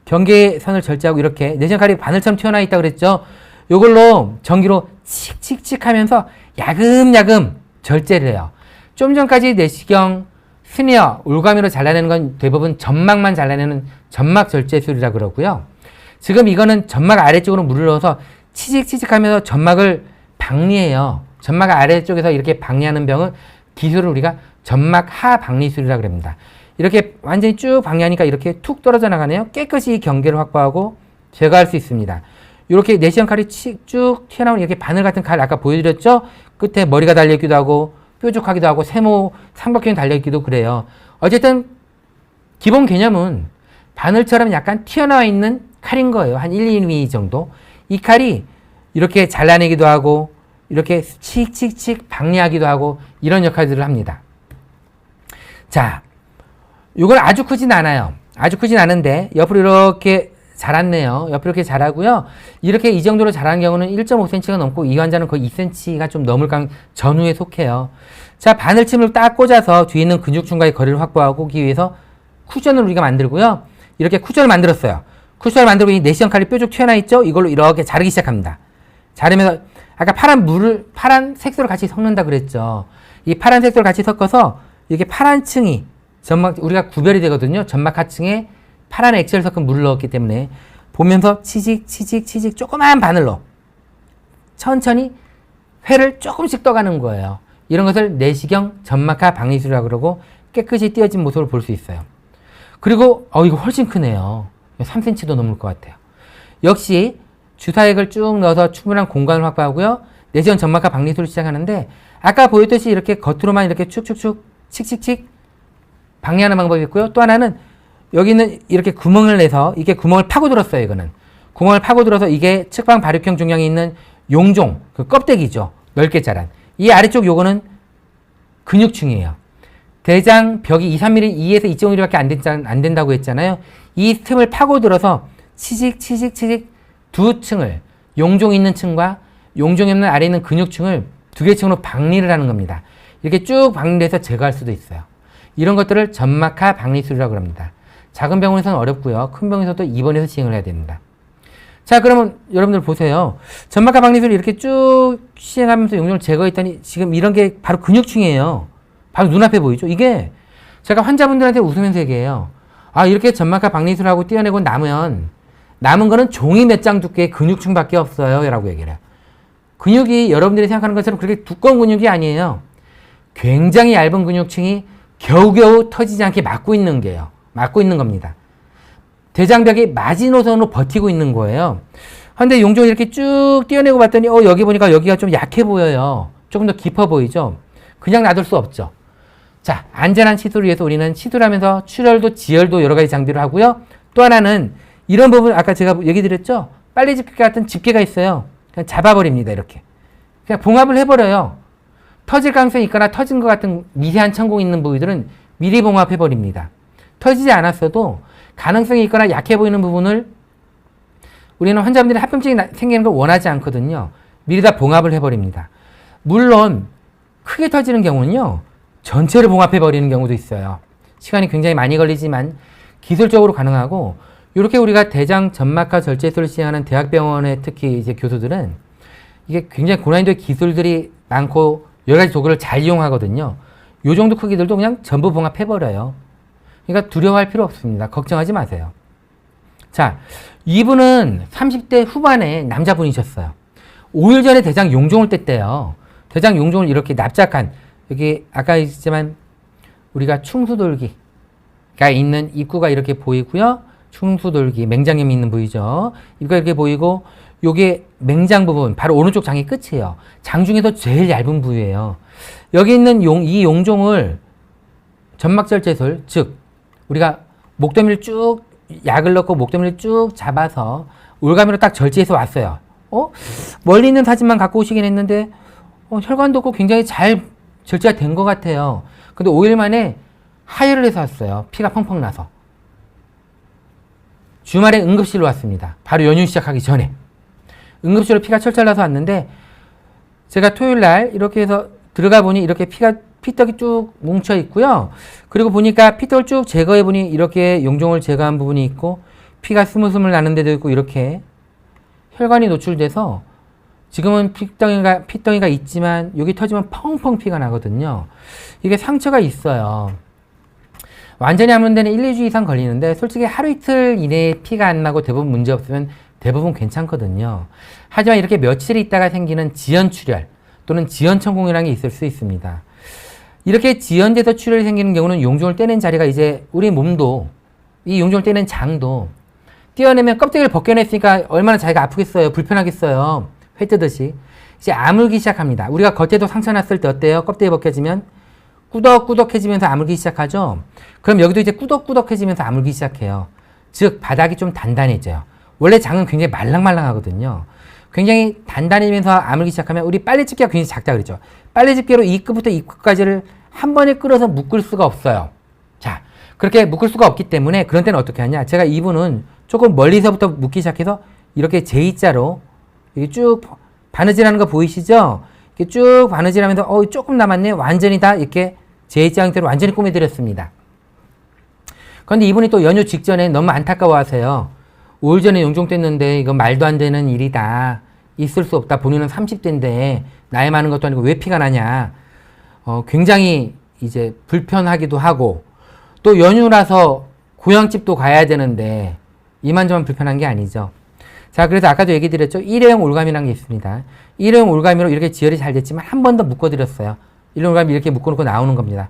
경계선을 절제하고 이렇게 내시경 칼이 바늘처럼 튀어나와 있다고 그랬죠. 이걸로 전기로 칙칙칙 하면서 야금야금 절제를 해요. 좀 전까지 내시경, 스네어, 올가미로 잘라내는 건 대부분 점막만 잘라내는 점막 절제술이라 그러고요. 지금 이거는 점막 아래쪽으로 물을 넣어서 치직치직 하면서 점막을 박리해요. 점막 아래쪽에서 이렇게 박리하는 병은 기술을 우리가 점막 하박리술이라고 합니다. 이렇게 완전히 쭉 박리하니까 이렇게 툭 떨어져 나가네요. 깨끗이 경계를 확보하고 제거할 수 있습니다. 이렇게 내시경 칼이 쭉 튀어나오는 이렇게 바늘 같은 칼 아까 보여드렸죠? 끝에 머리가 달려있기도 하고 뾰족하기도 하고 세모 삼각형이 달려있기도 그래요. 어쨌든 기본 개념은 바늘처럼 약간 튀어나와 있는 칼인 거예요. 한 1, 2mm 정도. 이 칼이 이렇게 잘라내기도 하고 이렇게 칙칙칙 박리하기도 하고 이런 역할들을 합니다. 자, 이건 아주 크진 않아요. 아주 크진 않은데 옆으로 이렇게 자랐네요. 옆으로 이렇게 자라고요. 이렇게 이 정도로 자라는 경우는 1.5cm가 넘고 이 환자는 거의 2cm가 좀 넘을 전후에 속해요. 자, 바늘침을 딱 꽂아서 뒤에 있는 근육층과의 거리를 확보하기 위해서 쿠션을 우리가 만들고요. 이렇게 쿠션을 만들었어요. 쿠션을 만들고 이 내시경 칼이 뾰족 튀어나와 있죠? 이걸로 이렇게 자르기 시작합니다. 자르면서 아까 파란 색소를 같이 섞는다 그랬죠. 이 파란 색소를 같이 섞어서 이렇게 파란 층이 점막 우리가 구별이 되거든요. 점막 하층에 파란 액체를 섞은 물을 넣었기 때문에 보면서 치직 조그마한 바늘로 천천히 회를 조금씩 떠가는 거예요. 이런 것을 내시경 점막하 박리술이라고 그러고 깨끗이 띄어진 모습을 볼 수 있어요. 그리고 이거 훨씬 크네요. 3cm도 넘을 것 같아요. 역시 주사액을 쭉 넣어서 충분한 공간을 확보하고요. 내시경 점막하 박리술을 시작하는데 아까 보였듯이 이렇게 겉으로만 이렇게 축축축 칙칙칙 박리하는 방법이 있고요. 또 하나는 여기는 이렇게 구멍을 내서 이게 구멍을 파고들었어요. 이거는 구멍을 파고들어서 이게 측방 발육형 종양에 있는 용종 그 껍데기죠. 넓게 자란 이 아래쪽 요거는 근육층이에요. 대장 벽이 2, 3mm, 2에서 2.5mm밖에 안 된다고 했잖아요. 이 틈을 파고들어서 치직 두 층을 용종 있는 층과 용종이 없는 아래에 있는 근육층을 두 개 층으로 박리를 하는 겁니다. 이렇게 쭉 박리해서 제거할 수도 있어요. 이런 것들을 점막하 박리술이라고 합니다. 작은 병원에서는 어렵고요. 큰 병원에서도 입원해서 시행을 해야 됩니다. 자, 그러면 여러분들 보세요. 점막하 박리술을 이렇게 쭉 시행하면서 용종을 제거했더니 지금 이런 게 바로 근육층이에요. 바로 눈앞에 보이죠? 이게 제가 환자분들한테 웃으면서 얘기해요. 이렇게 점막하 박리술하고 떼어내고 남은 거는 종이 몇 장 두께의 근육층밖에 없어요. 라고 얘기를 해요. 근육이 여러분들이 생각하는 것처럼 그렇게 두꺼운 근육이 아니에요. 굉장히 얇은 근육층이 겨우겨우 터지지 않게 막고 있는 겁니다. 대장벽이 마지노선으로 버티고 있는 거예요. 그런데 용종을 이렇게 쭉 떼어내고 봤더니 여기 보니까 여기가 좀 약해 보여요. 조금 더 깊어 보이죠? 그냥 놔둘 수 없죠. 자, 안전한 시술을 위해서 우리는 시술하면서 출혈도 지혈도 여러 가지 장비를 하고요. 또 하나는 이런 부분 아까 제가 얘기 드렸죠? 빨리 집게 같은 집게가 있어요. 그냥 잡아버립니다. 이렇게. 그냥 봉합을 해버려요. 터질 가능성이 있거나 터진 것 같은 미세한 천공이 있는 부위들은 미리 봉합해버립니다. 터지지 않았어도 가능성이 있거나 약해 보이는 부분을 우리는 환자분들이 합병증이 생기는 걸 원하지 않거든요. 미리 다 봉합을 해버립니다. 물론 크게 터지는 경우는요. 전체를 봉합해버리는 경우도 있어요. 시간이 굉장히 많이 걸리지만 기술적으로 가능하고 이렇게 우리가 대장 점막하 절제술을 시행하는 대학병원의 특히 이제 교수들은 이게 굉장히 고난이도의 기술들이 많고 여러 가지 도구를 잘 이용하거든요. 요 정도 크기들도 그냥 전부 봉합해버려요. 그러니까 두려워할 필요 없습니다. 걱정하지 마세요. 자, 이분은 30대 후반에 남자분이셨어요. 5일 전에 대장 용종을 뗐대요. 대장 용종을 이렇게 납작한 여기 아까 있지만 우리가 충수돌기가 있는 입구가 이렇게 보이고요. 충수돌기, 맹장염이 있는 부위죠. 입구가 이렇게 보이고 요게 맹장 부분, 바로 오른쪽 장이 끝이에요. 장 중에서 제일 얇은 부위예요. 여기 있는 이 용종을 점막절제술, 즉 우리가 목덜미를 쭉 약을 넣고 목덜미를 쭉 잡아서 올가미로 딱 절제해서 왔어요. 멀리 있는 사진만 갖고 오시긴 했는데 혈관도 없고 굉장히 잘 절제가 된 것 같아요. 근데 5일 만에 하혈을 해서 왔어요. 피가 펑펑 나서. 주말에 응급실로 왔습니다. 바로 연휴 시작하기 전에. 응급실로 피가 철철 나서 왔는데 제가 토요일 날 이렇게 해서 들어가 보니 이렇게 피떡이 쭉 뭉쳐 있고요. 그리고 보니까 피떡을 쭉 제거해 보니 이렇게 용종을 제거한 부분이 있고 피가 스물스물 나는 데도 있고 이렇게 혈관이 노출돼서 지금은 피덩이가 있지만 여기 터지면 펑펑 피가 나거든요. 이게 상처가 있어요. 완전히 아무는 데는 1, 2주 이상 걸리는데 솔직히 하루 이틀 이내에 피가 안 나고 대부분 문제 없으면 대부분 괜찮거든요. 하지만 이렇게 며칠 있다가 생기는 지연출혈 또는 지연천공이라는 게 있을 수 있습니다. 이렇게 지연돼서 출혈이 생기는 경우는 용종을 떼는 자리가 이제 우리 몸도 이 용종을 떼는 장도 떼어내면 껍데기를 벗겨냈으니까 얼마나 자기가 아프겠어요. 불편하겠어요. 회 뜨듯이. 이제 아물기 시작합니다. 우리가 겉에도 상처 났을 때 어때요? 껍데기 벗겨지면 꾸덕꾸덕해지면서 아물기 시작하죠. 그럼 여기도 이제 꾸덕꾸덕해지면서 아물기 시작해요. 즉 바닥이 좀 단단해져요. 원래 장은 굉장히 말랑말랑하거든요. 굉장히 단단해지면서 아물기 시작하면 우리 빨래집게가 굉장히 작다 그랬죠. 빨래집게로 이 끝부터 이 끝까지를 한 번에 끌어서 묶을 수가 없어요. 자, 그렇게 묶을 수가 없기 때문에 그런 때는 어떻게 하냐. 제가 이분은 조금 멀리서부터 묶기 시작해서 이렇게 J자로 이렇게 쭉 바느질하는 거 보이시죠? 이렇게 쭉 바느질하면서 조금 남았네. 완전히 다 이렇게 J자 형태로 완전히 꾸며드렸습니다. 그런데 이분이 또 연휴 직전에 너무 안타까워하세요. 5일 전에 용종 뗐는데 이거 말도 안 되는 일이다. 있을 수 없다. 본인은 30대인데 나이 많은 것도 아니고 왜 피가 나냐. 굉장히 이제 불편하기도 하고 또 연휴라서 고향집도 가야 되는데 이만저만 불편한 게 아니죠. 자, 그래서 아까도 얘기 드렸죠. 일회용 올감이라는 게 있습니다. 일회용 올감이로 이렇게 지혈이 잘 됐지만 한 번 더 묶어드렸어요. 일회용 올감이 이렇게 묶어놓고 나오는 겁니다.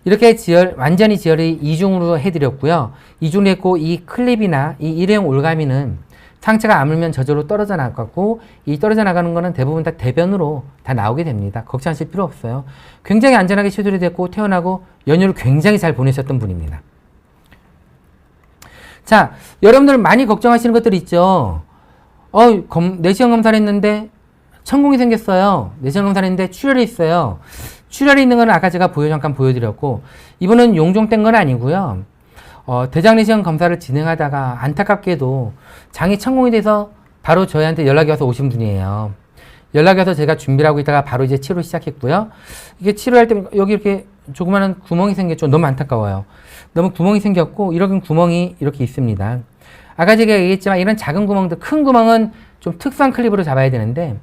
이렇게 완전히 지혈이 이중으로 해드렸고요. 이중으로 했고, 이 클립이나 이 일회용 올가미는 상체가 아물면 저절로 떨어져 나가고, 이 떨어져 나가는 거는 대부분 다 대변으로 다 나오게 됩니다. 걱정하실 필요 없어요. 굉장히 안전하게 시술이 됐고, 태어나고 연휴를 굉장히 잘 보내셨던 분입니다. 자, 여러분들 많이 걱정하시는 것들 있죠. 내시경 검사를 했는데 천공이 생겼어요. 내시경 검사를 했는데 출혈이 있어요. 출혈이 있는 거는 아까 제가 잠깐 보여드렸고, 이번은 용종된 건 아니고요. 대장 내시경 검사를 진행하다가 안타깝게도 장이 천공이 돼서 바로 저희한테 연락이 와서 오신 분이에요. 연락이 와서 제가 준비를 하고 있다가 바로 이제 치료 시작했고요. 이게 치료할 때 여기 이렇게 조그마한 구멍이 생겼죠. 너무 안타까워요. 너무 구멍이 생겼고, 이런 구멍이 이렇게 있습니다. 아까 제가 얘기했지만 이런 작은 구멍들, 큰 구멍은 좀 특수한 클립으로 잡아야 되는데,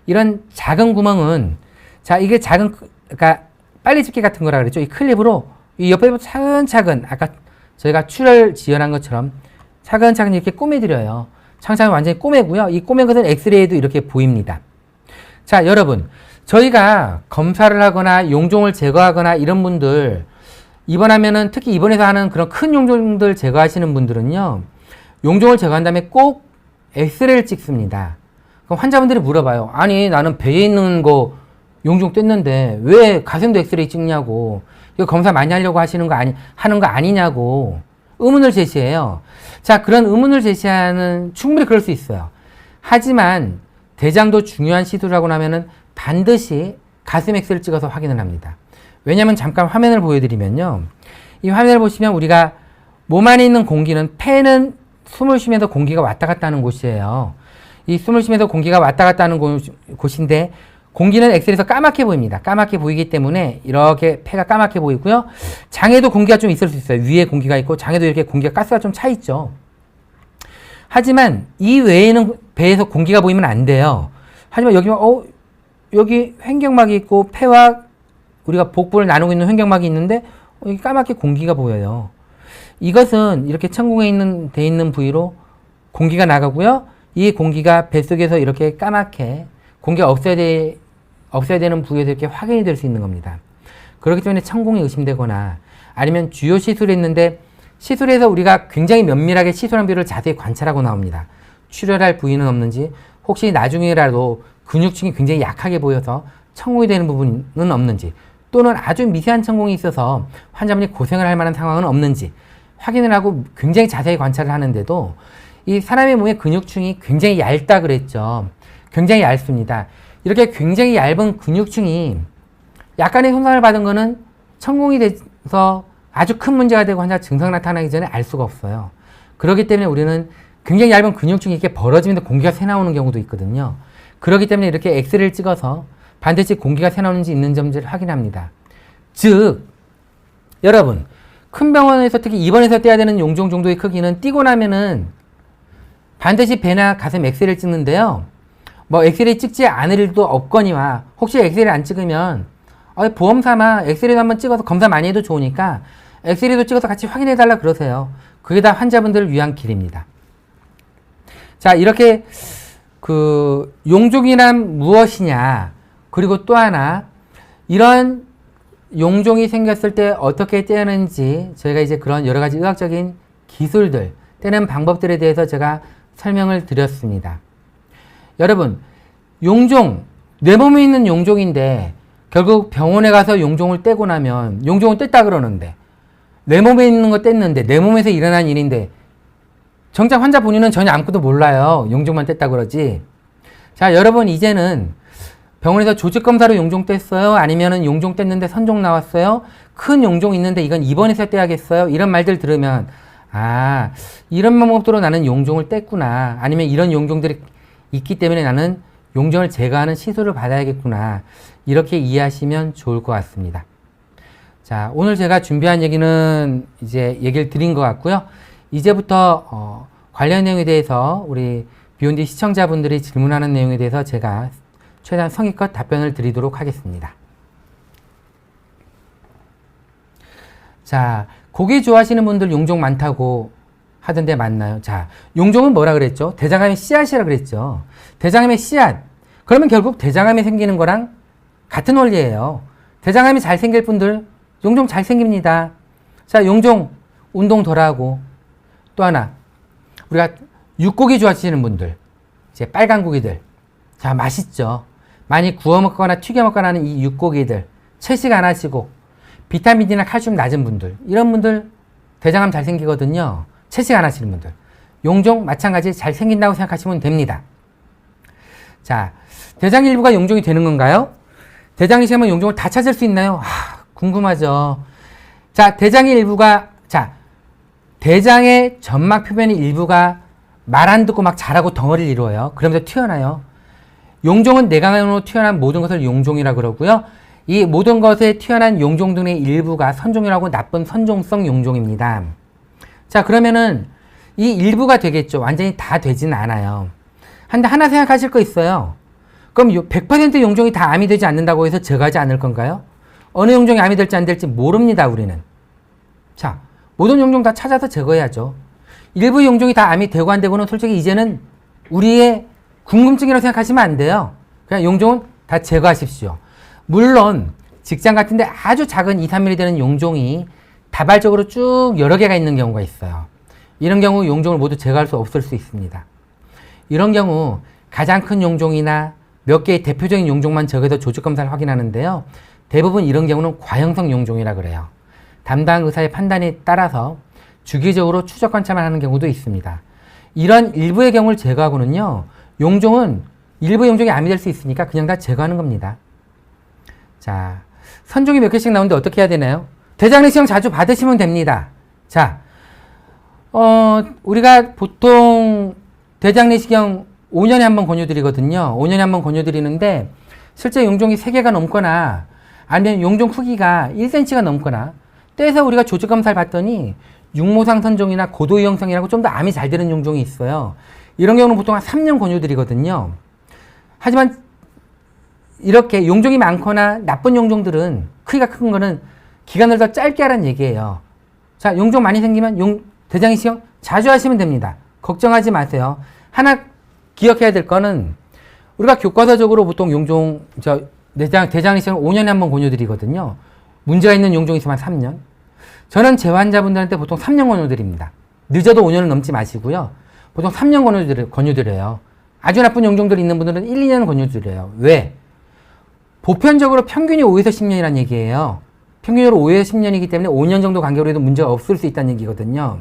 이런 작은 구멍은, 자, 이게 그러니까 빨리 집게 같은 거라 그랬죠. 이 클립으로 이 옆에 차근차근 아까 저희가 출혈 지혈한 것처럼 차근차근 이렇게 꼬매드려요. 차근차근 완전히 꼬매고요. 이 꼬맨 것은 엑스레이도 이렇게 보입니다. 자, 여러분, 저희가 검사를 하거나 용종을 제거하거나 이런 분들 입원하면은, 특히 입원해서 하는 그런 큰 용종들 제거하시는 분들은요, 용종을 제거한 다음에 꼭 엑스레이를 찍습니다. 그럼 환자분들이 물어봐요. 아니, 나는 배에 있는 거 용종 뗐는데 왜 가슴도 엑스레이 찍냐고, 이거 검사 많이 하려고 하는 거 아니냐고 의문을 제시해요. 자, 그런 의문을 제시하는, 충분히 그럴 수 있어요. 하지만 대장도 중요한 시술을 하고 나면은 반드시 가슴 엑스를 찍어서 확인을 합니다. 왜냐면 잠깐 화면을 보여드리면요, 이 화면을 보시면 우리가 몸 안에 있는 공기는, 폐는 숨을 쉬면서 공기가 왔다 갔다 하는 곳이에요. 이 숨을 쉬면서 공기가 왔다 갔다 하는 곳인데, 공기는 엑스레이에서 까맣게 보입니다. 까맣게 보이기 때문에 이렇게 폐가 까맣게 보이고요. 장에도 공기가 좀 있을 수 있어요. 위에 공기가 있고 장에도 이렇게 공기가, 가스가 좀 차 있죠. 하지만 이 외에는 배에서 공기가 보이면 안 돼요. 하지만 여기 횡격막이 있고 폐와 우리가 복부를 나누고 있는 횡격막이 있는데 여기 까맣게 공기가 보여요. 이것은 이렇게 천공에 돼 있는 부위로 공기가 나가고요. 이 공기가 뱃속에서 이렇게 까맣게 공기가 없어야 되는 부위에서 이렇게 확인이 될 수 있는 겁니다. 그렇기 때문에 천공이 의심되거나, 아니면 주요 시술을 했는데 시술에서 우리가 굉장히 면밀하게 시술한 부위를 자세히 관찰하고 나옵니다. 출혈할 부위는 없는지, 혹시 나중에라도 근육층이 굉장히 약하게 보여서 천공이 되는 부분은 없는지, 또는 아주 미세한 천공이 있어서 환자분이 고생을 할 만한 상황은 없는지 확인을 하고 굉장히 자세히 관찰을 하는데도, 이 사람의 몸의 근육층이 굉장히 얇다 그랬죠. 굉장히 얇습니다. 이렇게 굉장히 얇은 근육층이 약간의 손상을 받은 거는 천공이 돼서 아주 큰 문제가 되고 환자 증상 나타나기 전에 알 수가 없어요. 그렇기 때문에 우리는 굉장히 얇은 근육층이 이렇게 벌어지면서 공기가 새 나오는 경우도 있거든요. 그렇기 때문에 이렇게 엑스레이를 찍어서 반드시 공기가 새 나오는지 있는지를 확인합니다. 즉, 여러분, 큰 병원에서 특히 입원해서 떼야 되는 용종 정도의 크기는 띄고 나면은 반드시 배나 가슴 엑스레이를 찍는데요. 엑스레이 찍지 않을 일도 없거니와, 혹시 엑스레이를 안 찍으면 보험 삼아 엑스레이도 한번 찍어서 검사 많이 해도 좋으니까 엑스레이도 찍어서 같이 확인해 달라 그러세요. 그게 다 환자분들을 위한 길입니다. 자, 이렇게 용종이란 무엇이냐, 그리고 또 하나, 이런 용종이 생겼을 때 어떻게 떼는지 저희가 이제 그런 여러 가지 의학적인 기술들, 떼는 방법들에 대해서 제가 설명을 드렸습니다. 여러분, 용종, 내 몸에 있는 용종인데 결국 병원에 가서 용종을 떼고 나면, 용종을 뗐다 그러는데, 내 몸에 있는 거 뗐는데, 내 몸에서 일어난 일인데 정작 환자 본인은 전혀 아무것도 몰라요. 용종만 뗐다 그러지. 자, 여러분, 이제는 병원에서 조직검사로 용종 뗐어요? 아니면은 용종 뗐는데 선종 나왔어요? 큰 용종 있는데 이건 입원해서 떼야겠어요? 이런 말들 들으면, 이런 방법으로 나는 용종을 뗐구나. 아니면 이런 용종들이 있기 때문에 나는 용종을 제거하는 시술을 받아야겠구나. 이렇게 이해하시면 좋을 것 같습니다. 자, 오늘 제가 준비한 얘기는 이제 얘기를 드린 것 같고요. 이제부터 관련 내용에 대해서 우리 비욘디 시청자분들이 질문하는 내용에 대해서 제가 최대한 성의껏 답변을 드리도록 하겠습니다. 자, 고기 좋아하시는 분들 용종 많다고 하던데 맞나요? 자, 용종은 뭐라 그랬죠? 대장암의 씨앗이라 그랬죠. 대장암의 씨앗. 그러면 결국 대장암이 생기는 거랑 같은 원리예요. 대장암이 잘 생길 분들 용종 잘 생깁니다. 자, 용종 운동 덜 하고 또 하나 우리가 육고기 좋아하시는 분들 이제 빨간 고기들 자 맛있죠. 많이 구워 먹거나 튀겨 먹거나 하는 이 육고기들 채식 안 하시고 비타민이나 칼슘 낮은 분들 이런 분들 대장암 잘 생기거든요. 채식 안 하시는 분들 용종 마찬가지 잘 생긴다고 생각하시면 됩니다. 자, 대장 일부가 용종이 되는 건가요? 대장이 시험은 용종을 다 찾을 수 있나요? 궁금하죠. 자, 대장의 일부가 자 대장의 점막 표면의 일부가 말 안 듣고 막 자라고 덩어리를 이루어요. 그러면서 튀어나요. 용종은 내강으로 튀어나온 모든 것을 용종이라고 그러고요. 이 모든 것에 튀어나온 용종 등의 일부가 선종이라고 나쁜 선종성 용종입니다. 자, 그러면은 이 일부가 되겠죠. 완전히 다 되진 않아요. 근데 하나 생각하실 거 있어요. 그럼 100% 용종이 다 암이 되지 않는다고 해서 제거하지 않을 건가요? 어느 용종이 암이 될지 안 될지 모릅니다, 우리는. 자, 모든 용종 다 찾아서 제거해야죠. 일부 용종이 다 암이 되고 안 되고는 솔직히 이제는 우리의 궁금증이라고 생각하시면 안 돼요. 그냥 용종은 다 제거하십시오. 물론 직장 같은데 아주 작은 2, 3mm 되는 용종이 다발적으로 쭉 여러 개가 있는 경우가 있어요. 이런 경우 용종을 모두 제거할 수 없을 수 있습니다. 이런 경우 가장 큰 용종이나 몇 개의 대표적인 용종만 제거해서 조직검사를 확인하는데요. 대부분 이런 경우는 과형성 용종이라 그래요. 담당 의사의 판단에 따라서 주기적으로 추적 관찰만 하는 경우도 있습니다. 이런 일부의 경우를 제거하고는요. 용종은 일부 용종이 암이 될 수 있으니까 그냥 다 제거하는 겁니다. 자, 선종이 몇 개씩 나오는데 어떻게 해야 되나요? 대장내시경 자주 받으시면 됩니다. 자, 우리가 보통 대장내시경 5년에 한 번 권유드리거든요. 5년에 한 번 권유드리는데 실제 용종이 3개가 넘거나 아니면 용종 크기가 1cm가 넘거나 떼서 우리가 조직검사를 봤더니 육모상 선종이나 고도유형성이라고 좀 더 암이 잘 되는 용종이 있어요. 이런 경우는 보통 한 3년 권유드리거든요. 하지만 이렇게 용종이 많거나 나쁜 용종들은 크기가 큰 거는 기간을 더 짧게 하라는 얘기예요. 자, 용종 많이 생기면 대장내시경 자주 하시면 됩니다. 걱정하지 마세요. 하나 기억해야 될 거는 우리가 교과서적으로 보통 용종 대장내시경을 5년에 한 번 권유드리거든요. 문제가 있는 용종이 있으면 3년. 저는 제 환자분들한테 보통 3년 권유드립니다. 늦어도 5년은 넘지 마시고요. 보통 3년 권유드려요. 아주 나쁜 용종들이 있는 분들은 1, 2년 권유드려요. 왜? 보편적으로 평균이 5에서 10년이라는 얘기예요. 평균으로 5에서 10년이기 때문에 5년 정도 간격으로 해도 문제가 없을 수 있다는 얘기거든요.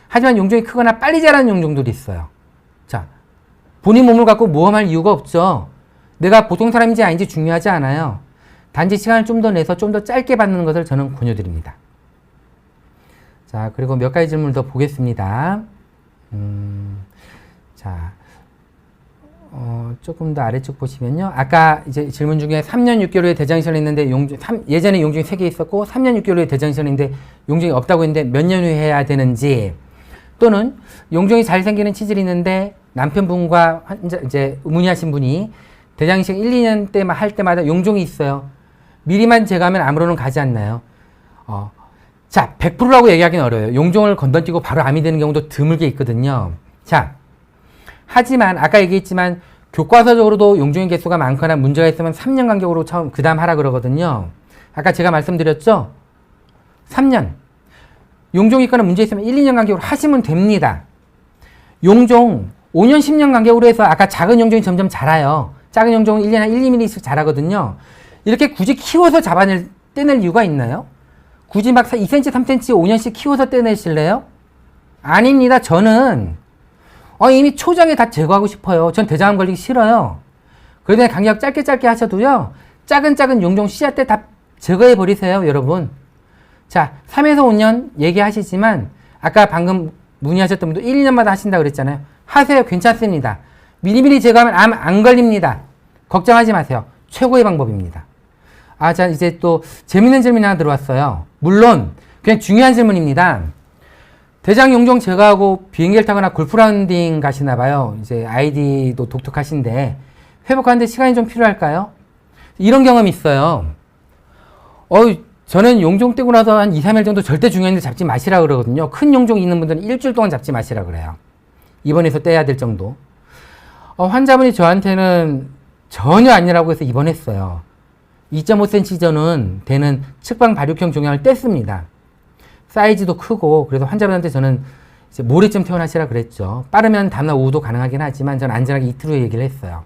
하지만 용종이 크거나 빨리 자라는 용종들이 있어요. 자, 본인 몸을 갖고 모험할 이유가 없죠. 내가 보통 사람인지 아닌지 중요하지 않아요. 단지 시간을 좀 더 내서 좀 더 짧게 받는 것을 저는 권유드립니다. 자, 그리고 몇 가지 질문을 더 보겠습니다. 자, 조금 더 아래쪽 보시면요. 아까 이제 질문 중에 3년 6개월 후에 대장내시경을 했는데 예전에 용종이 3개 있었고 3년 6개월 후에 대장내시경을 했는데 용종이 없다고 했는데 몇 년 후에 해야 되는지, 또는 용종이 잘 생기는 치질이 있는데 남편분과 환자 이제 문의하신 분이 대장내시경 1, 2년 때만 할 때마다 용종이 있어요. 미리만 제거하면 암으로는 가지 않나요? 자, 100%라고 얘기하기는 어려워요. 용종을 건너뛰고 바로 암이 되는 경우도 드물게 있거든요. 자, 하지만 아까 얘기했지만 교과서적으로도 용종의 개수가 많거나 문제가 있으면 3년 간격으로 처음 그 다음 하라 그러거든요. 아까 제가 말씀드렸죠? 3년. 용종이 있거나 문제 있으면 1, 2년 간격으로 하시면 됩니다. 용종 5년, 10년 간격으로 해서 아까 작은 용종이 점점 자라요. 작은 용종은 1년에 한 1, 2mm씩 자라거든요. 이렇게 굳이 키워서 떼낼 이유가 있나요? 굳이 막 2cm, 3cm 5년씩 키워서 떼내실래요? 아닙니다. 저는 이미 초장에 다 제거하고 싶어요. 전 대장암 걸리기 싫어요. 그러다 간격 짧게 하셔도요. 작은 용종 씨앗 때 다 제거해 버리세요, 여러분. 자, 3에서 5년 얘기하시지만 아까 방금 문의하셨던 분도 1, 2년마다 하신다 그랬잖아요. 하세요. 괜찮습니다. 미리미리 제거하면 암 안 걸립니다. 걱정하지 마세요. 최고의 방법입니다. 자, 이제 또 재밌는 질문이 하나 들어왔어요. 물론 그냥 중요한 질문입니다. 대장 용종 제거하고 비행기를 타거나 골프 라운딩 가시나 봐요. 이제 아이디도 독특하신데 회복하는데 시간이 좀 필요할까요? 이런 경험이 있어요. 저는 용종 떼고 나서 한 2, 3일 정도 절대 중요한 데 잡지 마시라 그러거든요. 큰 용종 있는 분들은 일주일 동안 잡지 마시라 그래요. 입원해서 떼야 될 정도. 환자분이 저한테는 전혀 아니라고 해서 입원했어요. 2.5cm 전은 되는 측방 발육형 종양을 뗐습니다. 사이즈도 크고, 그래서 환자분한테 저는 이제 모레쯤 퇴원하시라 그랬죠. 빠르면 다음날 오후도 가능하긴 하지만 저는 안전하게 이틀 후에 얘기를 했어요.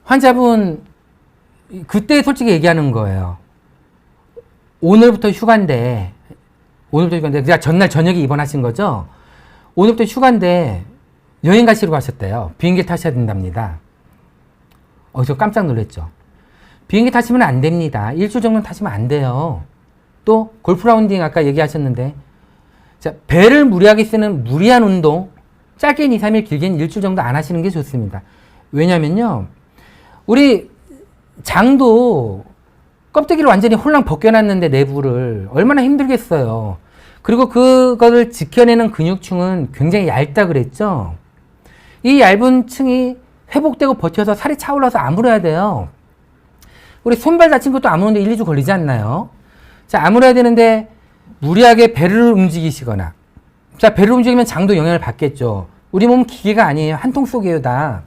환자분 그때 솔직히 얘기하는 거예요. 오늘부터 휴가인데 그냥 전날 저녁에 입원하신 거죠. 오늘부터 휴가인데 여행 가시러 가셨대요. 비행기 타셔야 된답니다. 저 깜짝 놀랐죠. 비행기 타시면 안 됩니다. 일주일 정도는 타시면 안 돼요. 또 골프 라운딩 아까 얘기하셨는데, 자, 배를 무리하게 쓰는 무리한 운동, 짧게는 2, 3일, 길게는 일주일 정도 안 하시는 게 좋습니다. 왜냐면요, 우리 장도 껍데기를 완전히 홀랑 벗겨놨는데 내부를 얼마나 힘들겠어요. 그리고 그거를 지켜내는 근육층은 굉장히 얇다 그랬죠. 이 얇은 층이 회복되고 버텨서 살이 차올라서 아물어야 돼요. 우리 손발 다친 것도 아무는데 1, 2주 걸리지 않나요? 자, 아물어야 되는데 무리하게 배를 움직이시거나, 자, 배를 움직이면 장도 영향을 받겠죠. 우리 몸은 기계가 아니에요. 한 통 속이에요, 다.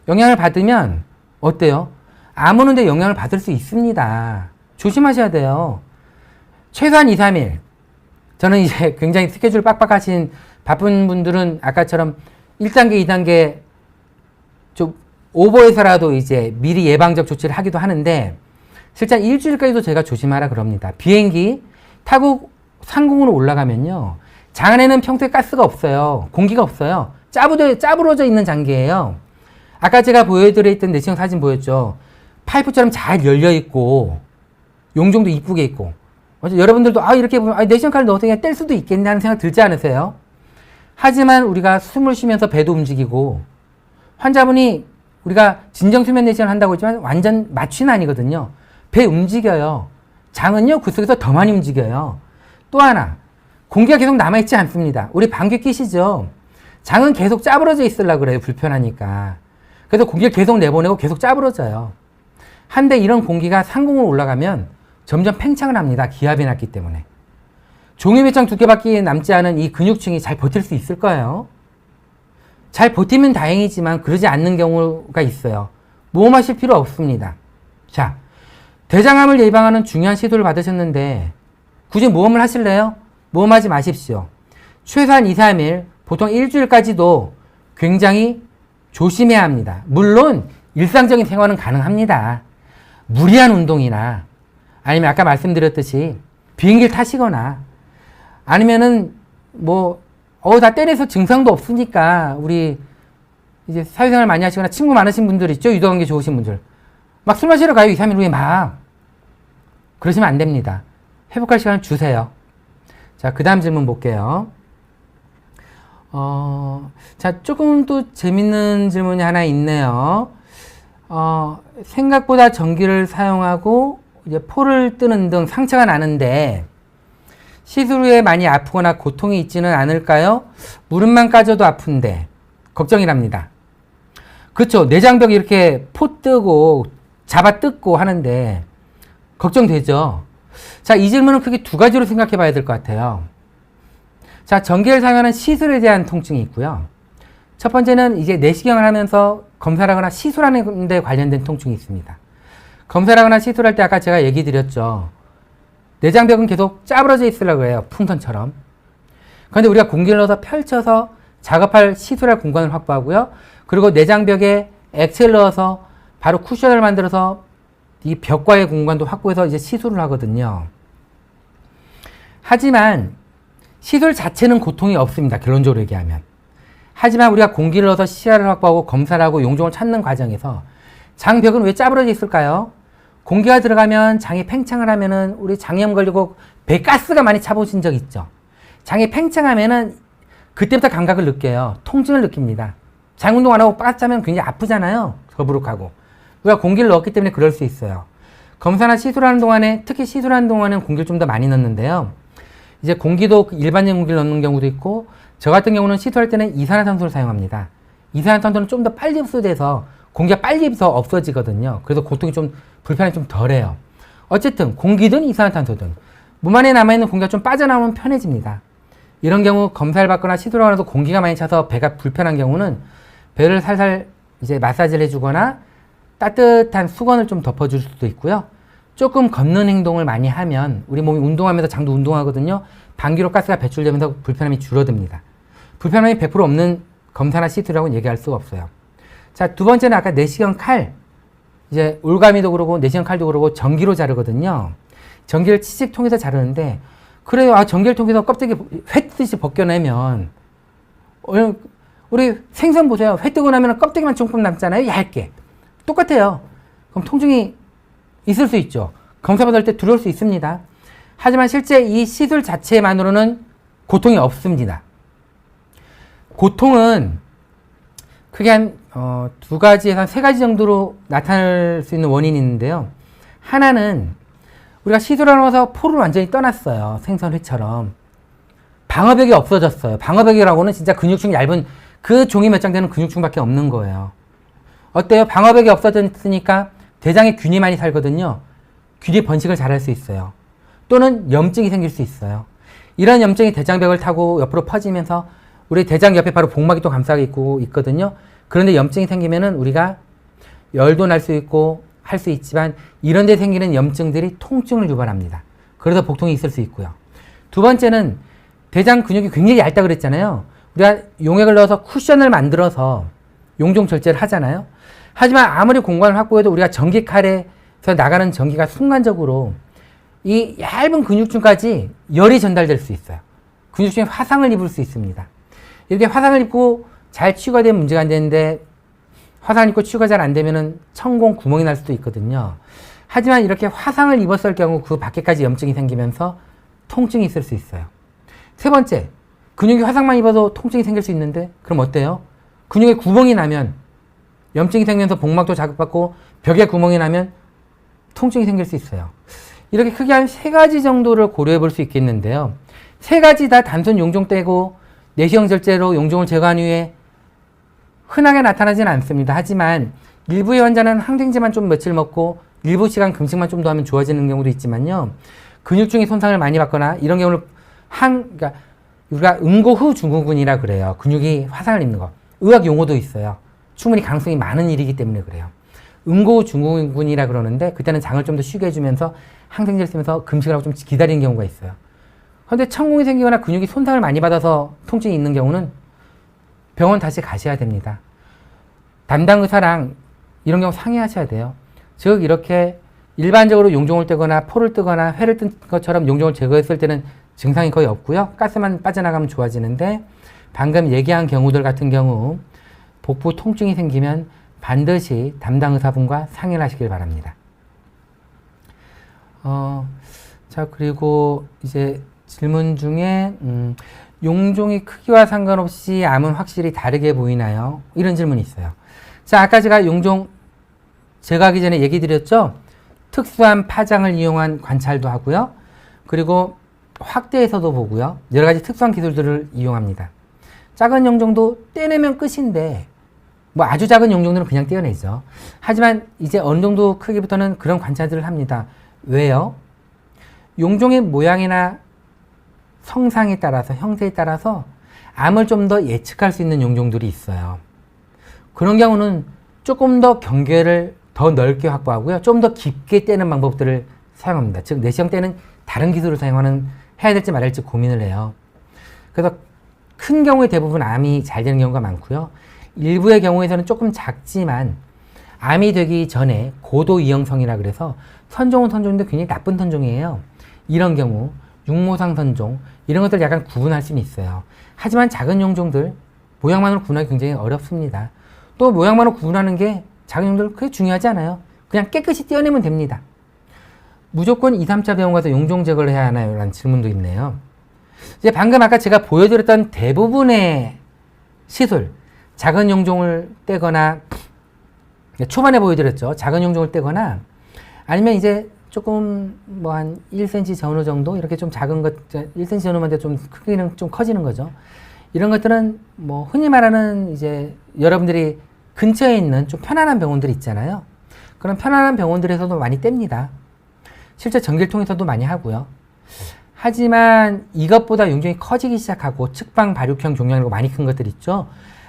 영향을 받으면 어때요? 아무는데 영향을 받을 수 있습니다. 조심하셔야 돼요. 최소한 2, 3일. 저는 이제 굉장히 스케줄 빡빡하신 바쁜 분들은 아까처럼 1단계, 2단계 좀 오버해서라도 이제 미리 예방적 조치를 하기도 하는데, 실제 일주일까지도 제가 조심하라 그럽니다. 비행기 타고 상공으로 올라가면요, 장 안에는 평소에 가스가 없어요. 공기가 없어요. 짜부러져 있는 장기예요. 아까 제가 보여드렸던 내시경 사진 보였죠. 파이프처럼 잘 열려있고 용종도 이쁘게 있고. 여러분들도 이렇게 보면 내시경 칼을 넣어서 그냥 뗄 수도 있겠네 하는 생각 들지 않으세요? 하지만 우리가 숨을 쉬면서 배도 움직이고, 환자분이 우리가 진정수면 내시경을 한다고 했지만 완전 마취는 아니거든요. 배 움직여요. 장은요, 그 속에서 더 많이 움직여요. 또 하나, 공기가 계속 남아있지 않습니다. 우리 방귀 끼시죠? 장은 계속 짜부러져 있으려고 그래요. 불편하니까. 그래서 공기를 계속 내보내고 계속 짜부러져요. 한데 이런 공기가 상공으로 올라가면 점점 팽창을 합니다. 기압이 낮기 때문에. 종이배짱 두께밖에 남지 않은 이 근육층이 잘 버틸 수 있을 거예요. 잘 버티면 다행이지만 그러지 않는 경우가 있어요. 모험하실 필요 없습니다. 자, 대장암을 예방하는 중요한 시도를 받으셨는데 굳이 모험을 하실래요? 모험하지 마십시오. 최소한 2, 3일, 보통 일주일까지도 굉장히 조심해야 합니다. 물론 일상적인 생활은 가능합니다. 무리한 운동이나 아니면 아까 말씀드렸듯이 비행기를 타시거나 아니면은 다 떼내서 증상도 없으니까 우리 이제 사회생활 많이 하시거나 친구 많으신 분들 있죠? 유도관계 좋으신 분들. 막 술 마시러 가요. 2, 3일 후에 막. 그러시면 안 됩니다. 회복할 시간을 주세요. 자, 그 다음 질문 볼게요. 자, 조금 또 재밌는 질문이 하나 있네요. 생각보다 전기를 사용하고 이제 포를 뜨는 등 상처가 나는데 시술 후에 많이 아프거나 고통이 있지는 않을까요? 무릎만 까져도 아픈데 걱정이랍니다. 그렇죠. 내장벽이 이렇게 포 뜨고 잡아 뜯고 하는데 걱정되죠. 자, 이 질문은 크게 두 가지로 생각해 봐야 될 것 같아요. 자, 전기를 사용하는 시술에 대한 통증이 있고요. 첫 번째는 이제 내시경을 하면서 검사를 하거나 시술하는 데 관련된 통증이 있습니다. 검사를 하거나 시술할 때 아까 제가 얘기 드렸죠. 내장벽은 계속 짜부러져 있으려고 해요. 풍선처럼. 그런데 우리가 공기를 넣어서 펼쳐서 작업할 시술할 공간을 확보하고요. 그리고 내장벽에 액체를 넣어서 바로 쿠션을 만들어서 이 벽과의 공간도 확보해서 이제 시술을 하거든요. 하지만 시술 자체는 고통이 없습니다. 결론적으로 얘기하면. 하지만 우리가 공기를 넣어서 시야를 확보하고 검사를 하고 용종을 찾는 과정에서 장벽은 왜 짜부러져 있을까요? 공기가 들어가면 장이 팽창을 하면은 우리 장염 걸리고 배에 가스가 많이 차보신 적 있죠? 장이 팽창하면은 그때부터 감각을 느껴요. 통증을 느낍니다. 장 운동 안 하고 빠짜면 굉장히 아프잖아요. 더부룩하고. 우리가 공기를 넣었기 때문에 그럴 수 있어요. 검사나 시술하는 동안에, 특히 시술하는 동안에는 공기를 좀 더 많이 넣는데요. 이제 공기도 일반적인 공기를 넣는 경우도 있고, 저 같은 경우는 시술할 때는 이산화탄소를 사용합니다. 이산화탄소는 좀 더 빨리 흡수돼서 공기가 빨리 흡수 없어지거든요. 그래서 고통이 좀, 불편이 좀 덜해요. 어쨌든 공기든 이산화탄소든 몸 안에 남아있는 공기가 좀 빠져나오면 편해집니다. 이런 경우 검사를 받거나 시도를 하면서 공기가 많이 차서 배가 불편한 경우는 배를 살살 이제 마사지를 해주거나 따뜻한 수건을 좀 덮어줄 수도 있고요. 조금 걷는 행동을 많이 하면 우리 몸이 운동하면서 장도 운동하거든요. 방귀로 가스가 배출되면서 불편함이 줄어듭니다. 불편함이 100% 없는 검사나 시술이라고는 얘기할 수가 없어요. 자, 두 번째는 아까 내시경 칼. 이제 올가미도 그러고 내시경 칼도 그러고 전기로 자르거든요. 전기를 치직 통해서 자르는데 그래요. 전기를 통해서 껍데기 회 뜨듯이 벗겨내면 우리 생선 보세요. 회 뜨고 나면 껍데기만 조금 남잖아요. 얇게. 똑같아요. 그럼 통증이 있을 수 있죠. 검사 받을 때 두려울 수 있습니다. 하지만 실제 이 시술 자체만으로는 고통이 없습니다. 고통은 크게 한 2가지에서 한 3가지 정도로 나타날 수 있는 원인이 있는데요. 하나는 우리가 시술을 하면서 포를 완전히 떠났어요. 생선회처럼. 방어벽이 없어졌어요. 방어벽이라고는 진짜 근육층 얇은 그 종이 몇 장 되는 근육층밖에 없는 거예요. 어때요? 방어벽이 없어졌으니까 대장에 균이 많이 살거든요. 균이 번식을 잘할 수 있어요. 또는 염증이 생길 수 있어요. 이런 염증이 대장벽을 타고 옆으로 퍼지면서 우리 대장 옆에 바로 복막이 또 감싸고 있거든요. 그런데 염증이 생기면은 우리가 열도 날 수 있고 할 수 있지만 이런 데 생기는 염증들이 통증을 유발합니다. 그래서 복통이 있을 수 있고요. 두 번째는 대장 근육이 굉장히 얇다 그랬잖아요. 우리가 용액을 넣어서 쿠션을 만들어서 용종 절제를 하잖아요. 하지만 아무리 공간을 확보해도 우리가 전기칼에서 나가는 전기가 순간적으로 이 얇은 근육층까지 열이 전달될 수 있어요. 근육층에 화상을 입을 수 있습니다. 이렇게 화상을 입고 잘 치유가 되면 문제가 안 되는데 화상을 입고 치유가 잘 안 되면은 천공 구멍이 날 수도 있거든요. 하지만 이렇게 화상을 입었을 경우 그 밖에까지 염증이 생기면서 통증이 있을 수 있어요. 세 번째, 근육이 화상만 입어도 통증이 생길 수 있는데 그럼 어때요? 근육에 구멍이 나면 염증이 생기면서 복막도 자극받고 벽에 구멍이 나면 통증이 생길 수 있어요. 이렇게 크게 한 3가지 정도를 고려해 볼 수 있겠는데요. 3가지 다 단순 용종 떼고 내시경 절제로 용종을 제거한 후에 흔하게 나타나지는 않습니다. 하지만 일부의 환자는 항생제만 좀 며칠 먹고 일부 시간 금식만 좀 더 하면 좋아지는 경우도 있지만요. 근육층이 손상을 많이 받거나 이런 경우를 그러니까 우리가 응고후 증후군이라 그래요. 근육이 화상을 입는 거. 의학 용어도 있어요. 충분히 가능성이 많은 일이기 때문에 그래요. 응고후 증후군이라 그러는데 그때는 장을 좀 더 쉬게 해주면서 항생제를 쓰면서 금식을 하고 좀 기다리는 경우가 있어요. 그런데 천공이 생기거나 근육이 손상을 많이 받아서 통증이 있는 경우는 병원 다시 가셔야 됩니다. 담당 의사랑 이런 경우 상의하셔야 돼요. 즉 이렇게 일반적으로 용종을 떼거나 포를 뜨거나 회를 뜬 것처럼 용종을 제거했을 때는 증상이 거의 없고요. 가스만 빠져나가면 좋아지는데 방금 얘기한 경우들 같은 경우 복부 통증이 생기면 반드시 담당 의사분과 상의를 하시길 바랍니다. 자, 그리고 이제 질문 중에 용종의 크기와 상관없이 암은 확실히 다르게 보이나요? 이런 질문이 있어요. 자, 아까 제가 용종 제거하기 전에 얘기 드렸죠? 특수한 파장을 이용한 관찰도 하고요. 그리고 확대해서도 보고요. 여러 가지 특수한 기술들을 이용합니다. 작은 용종도 떼내면 끝인데 뭐 아주 작은 용종들은 그냥 떼어내죠. 하지만 이제 어느 정도 크기부터는 그런 관찰들을 합니다. 왜요? 용종의 모양이나 성상에 따라서 형태에 따라서 암을 좀 더 예측할 수 있는 용종들이 있어요. 그런 경우는 조금 더 경계를 더 넓게 확보하고요. 좀 더 깊게 떼는 방법들을 사용합니다. 즉 내시경 때는 다른 기술을 해야 될지 말아야 할지 고민을 해요. 그래서 큰 경우에 대부분 암이 잘 되는 경우가 많고요. 일부의 경우에서는 조금 작지만 암이 되기 전에 고도 이형성이라 그래서 선종은 선종인데 굉장히 나쁜 선종이에요. 이런 경우 육모상 선종 이런 것들 약간 구분할 수는 있어요. 하지만 작은 용종들 모양만으로 구분하기 굉장히 어렵습니다. 또 모양만으로 구분하는 게 작은 용종들 그게 중요하지 않아요. 그냥 깨끗이 떼어내면 됩니다. 무조건 2, 3차 병원 가서 용종 제거를 해야 하나요? 라는 질문도 있네요. 이제 방금 아까 제가 보여드렸던 대부분의 시술 작은 용종을 떼거나 초반에 보여드렸죠. 작은 용종을 떼거나 아니면 이제 조금 뭐 한 1cm 전후 정도 이렇게 좀 작은 것 1cm 전후만 돼도 좀 크기는 좀 커지는 거죠. 이런 것들은 뭐 흔히 말하는 이제 여러분들이 근처에 있는 좀 편안한 병원들이 있잖아요. 그런 편안한 병원들에서도 많이 뗍니다. 실제 전기를 통해서도 많이 하고요. 하지만 이것보다 용종이 커지기 시작하고 측방 발육형 종양이라고 많이 큰 것들 있죠.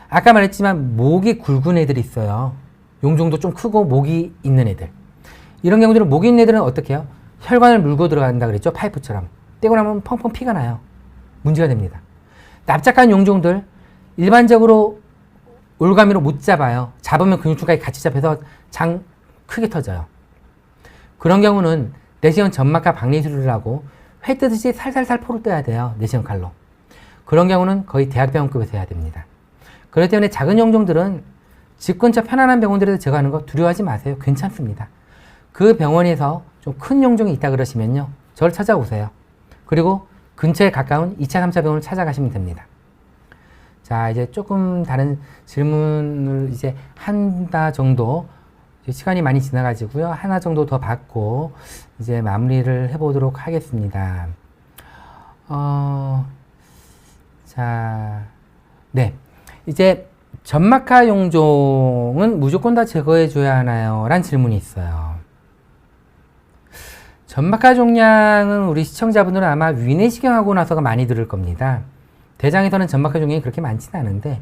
아까 말했지만 목이 굵은 애들이 있어요. 용종도 좀 크고 목이 있는 애들. 이런 경우들은 목이 있는 애들은 어떻게 해요? 혈관을 물고 들어간다 그랬죠. 파이프처럼. 떼고 나면 펑펑 피가 나요. 문제가 됩니다. 납작한 용종들 일반적으로 올가미로 못 잡아요. 잡으면 근육줄까지 같이 잡혀서 장 크게 터져요. 그런 경우는 내시경 점막과 박리수술을 하고 회 뜨듯이 살살살 포를 떠야 돼요. 내시경 칼로. 그런 경우는 거의 대학병원급에서 해야 됩니다. 그렇기 때문에 작은 용종들은 집 근처 편안한 병원들에서 제거하는 거 두려워하지 마세요. 괜찮습니다. 그 병원에서 좀 큰 용종이 있다 그러시면요. 저를 찾아오세요. 그리고 근처에 가까운 2차, 3차 병원을 찾아가시면 됩니다. 자, 이제 조금 다른 질문을 이제 하나 정도, 시간이 많이 지나가지고요. 하나 정도 더 받고 이제 마무리를 해보도록 하겠습니다. 자, 네. 이제 점막하 용종은 무조건 다 제거해줘야 하나요? 라는 질문이 있어요. 점막하 종양은 우리 시청자분들은 아마 위내시경하고 나서가 많이 들을 겁니다. 대장에서는 점막하 종양이 그렇게 많지는 않은데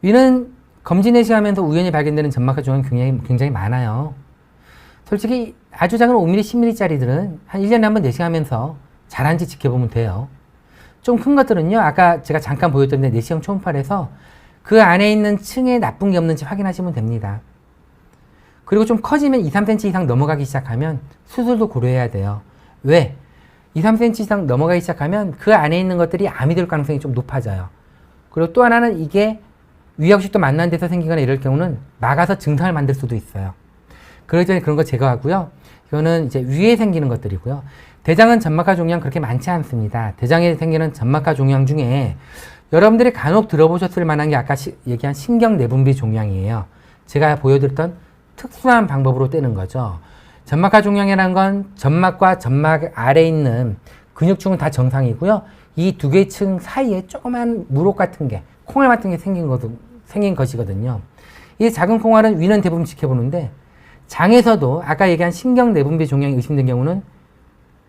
위는 검진 내시하면서 우연히 발견되는 점막하 종양이 굉장히 많아요. 솔직히 아주 작은 5mm, 10mm짜리들은 한 1년에 한 번 내시하면서 잘하는지 지켜보면 돼요. 좀 큰 것들은요. 아까 제가 잠깐 보여드렸는데 내시경 초음파에서 그 안에 있는 층에 나쁜 게 없는지 확인하시면 됩니다. 그리고 좀 커지면 2, 3cm 이상 넘어가기 시작하면 수술도 고려해야 돼요. 왜? 2, 3cm 이상 넘어가기 시작하면 그 안에 있는 것들이 암이 될 가능성이 좀 높아져요. 그리고 또 하나는 이게 위약식도 만난 데서 생기거나 이럴 경우는 막아서 증상을 만들 수도 있어요. 그렇기 때문에 그런 거 제거하고요. 이거는 이제 위에 생기는 것들이고요. 대장은 점막하 종양 그렇게 많지 않습니다. 대장에 생기는 점막하 종양 중에 여러분들이 간혹 들어보셨을 만한 게 아까 얘기한 신경내분비 종양이에요. 제가 보여드렸던 특수한 방법으로 떼는 거죠. 점막하 종양이라는 건 점막과 점막 아래에 있는 근육층은 다 정상이고요. 이 두 개의 층 사이에 조그만 물혹 같은 게, 콩알 같은 게 생긴 것이거든요. 이 작은 콩알은 위는 대부분 지켜보는데 장에서도 아까 얘기한 신경내분비 종양이 의심된 경우는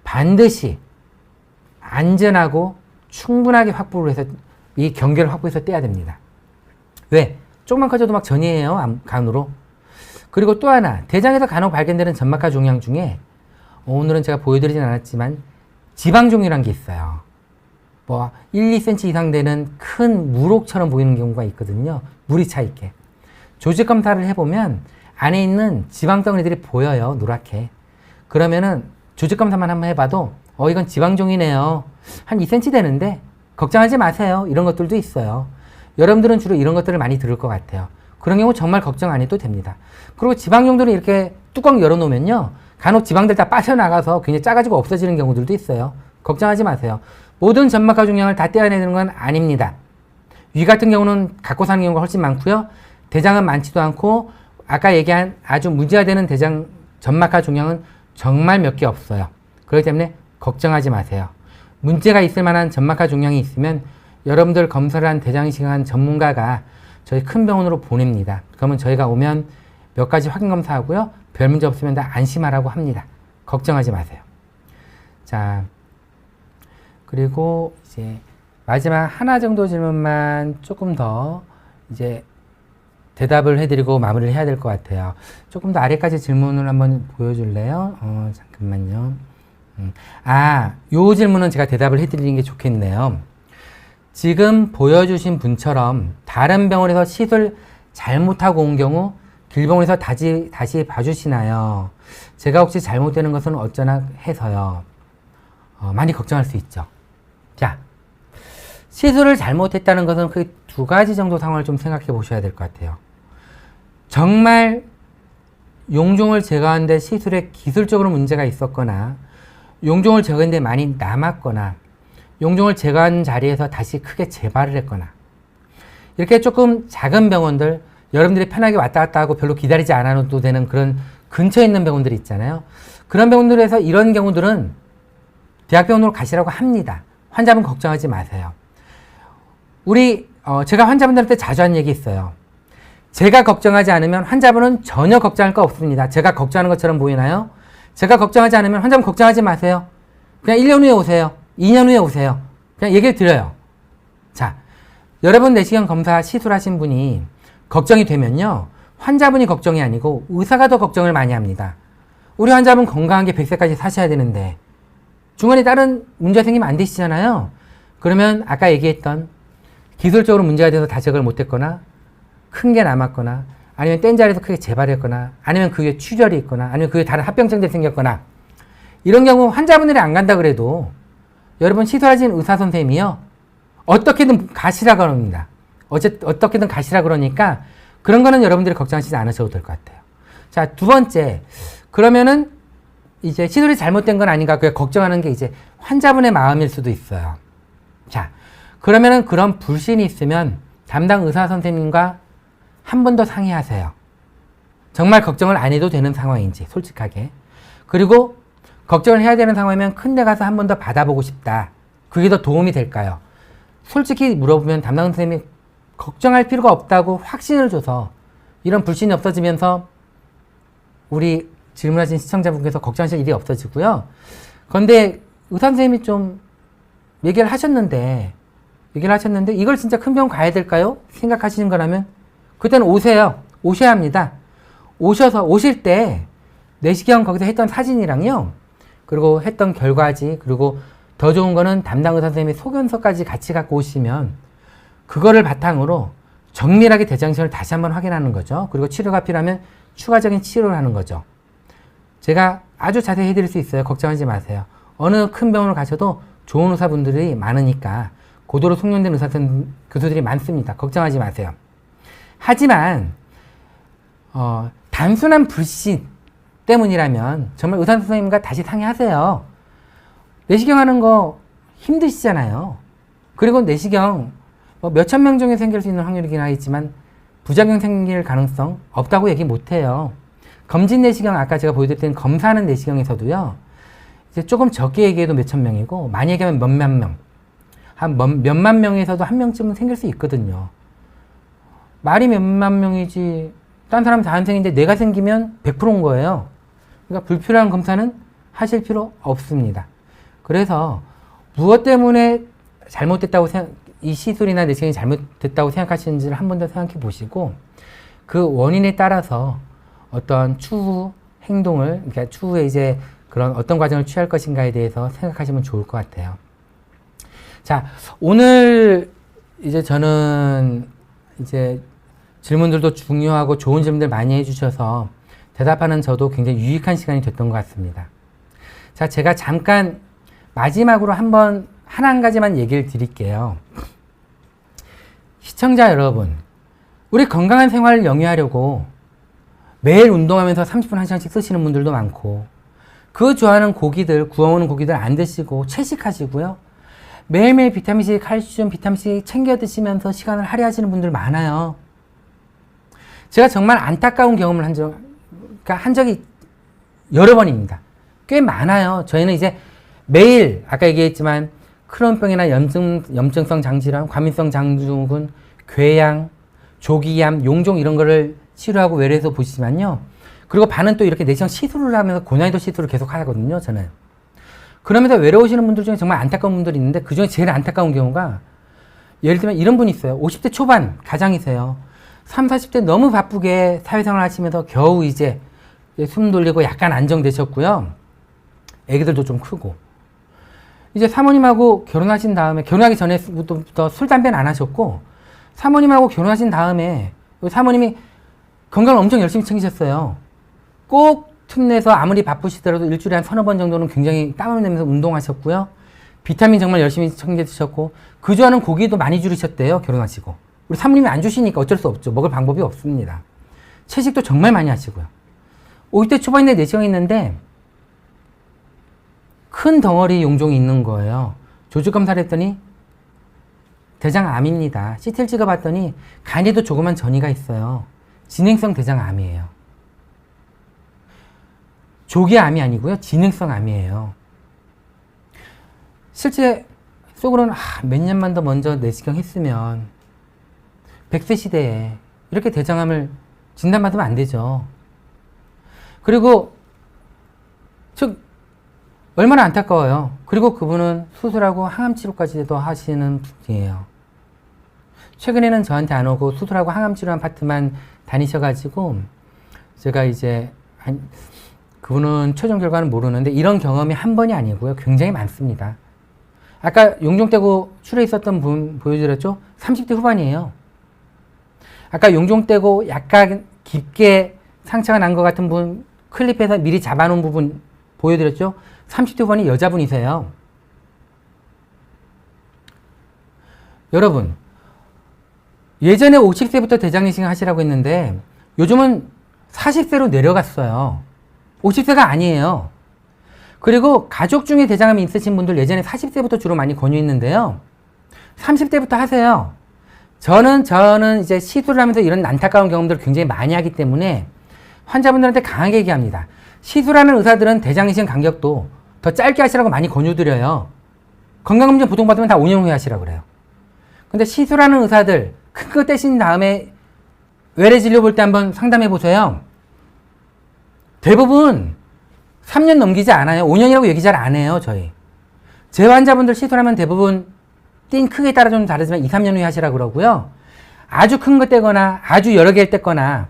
반드시 안전하고 충분하게 확보를 해서 이 경계를 확보해서 떼야 됩니다. 왜? 조금만 커져도 막 전이에요. 간으로. 그리고 또 하나, 대장에서 간혹 발견되는 점막하 종양 중에 오늘은 제가 보여드리진 않았지만 지방종이라는 게 있어요. 뭐 1, 2cm 이상 되는 큰 물혹처럼 보이는 경우가 있거든요. 물이 차 있게. 조직 검사를 해보면 안에 있는 지방덩어리들이 보여요. 노랗게. 그러면은 조직 검사만 한번 해봐도 이건 지방종이네요. 한 2cm 되는데 걱정하지 마세요. 이런 것들도 있어요. 여러분들은 주로 이런 것들을 많이 들을 것 같아요. 그런 경우 정말 걱정 안 해도 됩니다. 그리고 지방종들은 이렇게 뚜껑 열어놓으면요. 간혹 지방들 다 빠져나가서 굉장히 작아지고 없어지는 경우들도 있어요. 걱정하지 마세요. 모든 점막하 종양을 다 떼어내는 건 아닙니다. 위 같은 경우는 갖고 사는 경우가 훨씬 많고요. 대장은 많지도 않고 아까 얘기한 아주 문제가 되는 대장 점막하 종양은 정말 몇 개 없어요. 그렇기 때문에 걱정하지 마세요. 문제가 있을 만한 점막하 종양이 있으면 여러분들 검사를 한 대장이식한 전문가가 저희 큰 병원으로 보냅니다. 그러면 저희가 오면 몇 가지 확인 검사하고요. 별 문제 없으면 다 안심하라고 합니다. 걱정하지 마세요. 자, 그리고 이제 마지막 하나 정도 질문만 조금 더 이제 대답을 해드리고 마무리를 해야 될 것 같아요. 조금 더 아래까지 질문을 한번 보여줄래요? 잠깐만요. 요 질문은 제가 대답을 해드리는 게 좋겠네요. 지금 보여주신 분처럼 다른 병원에서 시술 잘못하고 온 경우 길병원에서 다시 봐주시나요? 제가 혹시 잘못되는 것은 어쩌나 해서요. 많이 걱정할 수 있죠. 자, 시술을 잘못했다는 것은 그 두 가지 정도 상황을 좀 생각해 보셔야 될 것 같아요. 정말 용종을 제거하는데 시술에 기술적으로 문제가 있었거나 용종을 제거하는데 많이 남았거나 용종을 제거한 자리에서 다시 크게 재발을 했거나 이렇게 조금 작은 병원들 여러분들이 편하게 왔다 갔다 하고 별로 기다리지 않아도 되는 그런 근처에 있는 병원들이 있잖아요. 그런 병원들에서 이런 경우들은 대학병원으로 가시라고 합니다. 환자분 걱정하지 마세요. 제가 환자분들한테 자주 하는 얘기 있어요. 제가 걱정하지 않으면 환자분은 전혀 걱정할 거 없습니다. 제가 걱정하는 것처럼 보이나요? 제가 걱정하지 않으면 환자분 걱정하지 마세요. 그냥 1년 후에 오세요. 2년 후에 오세요. 그냥 얘기를 드려요. 자, 여러분 내시경 검사 시술하신 분이 걱정이 되면요. 환자분이 걱정이 아니고 의사가 더 걱정을 많이 합니다. 우리 환자분 건강한 게 100세까지 사셔야 되는데 중간에 다른 문제 생기면 안 되시잖아요. 그러면 아까 얘기했던 기술적으로 문제가 돼서 다적을 못했거나 큰 게 남았거나 아니면 뗀 자리에서 크게 재발했거나 아니면 그게 출혈이 있거나 아니면 그게 다른 합병증들이 생겼거나 이런 경우 환자분들이 안 간다 그래도 여러분 시술하신 의사 선생님이요. 어떻게든 가시라 그럽니다. 어떻게든 가시라 그러니까 그런 거는 여러분들이 걱정하시지 않으셔도 될 것 같아요. 자, 두 번째. 그러면은 이제 시술이 잘못된 건 아닌가 그게 걱정하는 게 이제 환자분의 마음일 수도 있어요. 자, 그러면은 그런 불신이 있으면 담당 의사 선생님과 한 번 더 상의하세요. 정말 걱정을 안 해도 되는 상황인지 솔직하게. 그리고 걱정을 해야 되는 상황이면 큰 데 가서 한 번 더 받아보고 싶다. 그게 더 도움이 될까요? 솔직히 물어보면 담당 선생님이 걱정할 필요가 없다고 확신을 줘서 이런 불신이 없어지면서 우리 질문하신 시청자분께서 걱정하실 일이 없어지고요. 그런데 의사 선생님이 좀 얘기를 하셨는데 이걸 진짜 큰 병원 가야 될까요? 생각하시는 거라면 그때는 오세요. 오셔야 합니다. 오실 때 내시경 거기서 했던 사진이랑요. 그리고 했던 결과지 그리고 더 좋은 거는 담당 의사 선생님이 소견서까지 같이 갖고 오시면 그거를 바탕으로 정밀하게 대장신을 다시 한번 확인하는 거죠. 그리고 치료가 필요하면 추가적인 치료를 하는 거죠. 제가 아주 자세히 해드릴 수 있어요. 걱정하지 마세요. 어느 큰 병원을 가셔도 좋은 의사분들이 많으니까 고도로 숙련된 의사 교수들이 많습니다. 걱정하지 마세요. 하지만 단순한 불신 때문이라면 정말 의사 선생님과 다시 상의하세요. 내시경 하는 거 힘드시잖아요. 그리고 내시경 몇천 명 중에 생길 수 있는 확률이긴 하겠지만 부작용 생길 가능성 없다고 얘기 못해요. 검진 내시경 아까 제가 보여드렸던 검사하는 내시경에서도요. 이제 조금 적게 얘기해도 몇천 명이고 많이 얘기하면 몇만 명. 한 몇만 명에서도 한 명쯤은 생길 수 있거든요. 말이 몇만 명이지 딴 사람 다 안 생긴데 내가 생기면 100%인 거예요. 그러니까 불필요한 검사는 하실 필요 없습니다. 그래서 무엇 때문에 잘못됐다고 이 시술이나 내시경이 잘못됐다고 생각하시는지를 한 번 더 생각해 보시고 그 원인에 따라서 어떤 추후 행동을 그러니까 추후에 이제 그런 어떤 과정을 취할 것인가에 대해서 생각하시면 좋을 것 같아요. 자, 오늘 이제 저는 이제 질문들도 중요하고 좋은 질문들 많이 해주셔서 대답하는 저도 굉장히 유익한 시간이 됐던 것 같습니다. 자, 제가 잠깐 마지막으로 한 가지만 얘기를 드릴게요. 시청자 여러분, 우리 건강한 생활을 영위하려고 매일 운동하면서 30분 1시간씩 쓰시는 분들도 많고 그 좋아하는 고기들, 구워오는 고기들 안 드시고 채식하시고요. 매일매일 비타민C, 칼슘, 비타민C 챙겨 드시면서 시간을 할애하시는 분들 많아요. 제가 정말 안타까운 경험을 한 적이 여러 번입니다. 꽤 많아요. 저희는 이제 매일 아까 얘기했지만 크론병이나 염증성 장질환, 과민성 장증후군, 궤양, 조기암, 용종 이런 거를 치료하고 외래에서 보시지만요. 그리고 반은 또 이렇게 내시경 시술을 하면서 고난이도 시술을 계속 하거든요. 저는. 그러면서 외로우시는 분들 중에 정말 안타까운 분들이 있는데 그중에 제일 안타까운 경우가 예를 들면 이런 분이 있어요. 50대 초반 가장이세요. 30, 40대 너무 바쁘게 사회생활 하시면서 겨우 이제 숨 돌리고 약간 안정되셨고요. 애기들도 좀 크고. 이제 사모님하고 결혼하신 다음에, 결혼하기 전에부터 술, 담배는 안 하셨고, 사모님하고 결혼하신 다음에, 사모님이 건강을 엄청 열심히 챙기셨어요. 꼭 틈내서 아무리 바쁘시더라도 일주일에 한 3~4번 정도는 굉장히 땀을 내면서 운동하셨고요. 비타민 정말 열심히 챙겨 드셨고, 그 좋아하는 고기도 많이 줄이셨대요, 결혼하시고. 우리 사모님이 안 주시니까 어쩔 수 없죠. 먹을 방법이 없습니다. 채식도 정말 많이 하시고요. 50대 초반인데 내시경이 있는데, 큰 덩어리 용종이 있는 거예요. 조직 검사를 했더니 대장암입니다. CT를 찍어봤더니 간에도 조그만 전이가 있어요. 진행성 대장암이에요. 조기암이 아니고요. 진행성 암이에요. 실제 속으로는 몇 년만 더 먼저 내시경 했으면 100세 시대에 이렇게 대장암을 진단받으면 안 되죠. 그리고 즉 얼마나 안타까워요. 그리고 그분은 수술하고 항암 치료까지도 하시는 분이에요. 최근에는 저한테 안 오고 수술하고 항암 치료한 파트만 다니셔가지고 제가 이제 그분은 최종 결과는 모르는데 이런 경험이 한 번이 아니고요. 굉장히 많습니다. 아까 용종 떼고 출혈 있었던 분 보여드렸죠? 30대 후반이에요. 아까 용종 떼고 약간 깊게 상처가 난 것 같은 분 클립에서 미리 잡아놓은 부분 보여드렸죠? 30대 후반이 여자분이세요. 여러분, 예전에 50세부터 대장내시경 하시라고 했는데 요즘은 40세로 내려갔어요. 50세가 아니에요. 그리고 가족 중에 대장암이 있으신 분들 예전에 40세부터 주로 많이 권유했는데요. 30대부터 하세요. 저는 이제 시술을 하면서 이런 안타까운 경험들을 굉장히 많이 하기 때문에 환자분들한테 강하게 얘기합니다. 시술하는 의사들은 대장내시경 간격도 더 짧게 하시라고 많이 권유드려요. 건강검진 보통 받으면 다 5년 후에 하시라고 그래요. 근데 시술하는 의사들 큰 거 떼신 다음에 외래 진료 볼 때 한번 상담해 보세요. 대부분 3년 넘기지 않아요. 5년이라고 얘기 잘 안 해요, 저희. 제 환자분들 시술하면 대부분 띵 크기에 따라 좀 다르지만 2, 3년 후에 하시라고 그러고요. 아주 큰 거 떼거나 아주 여러 개를 떼거나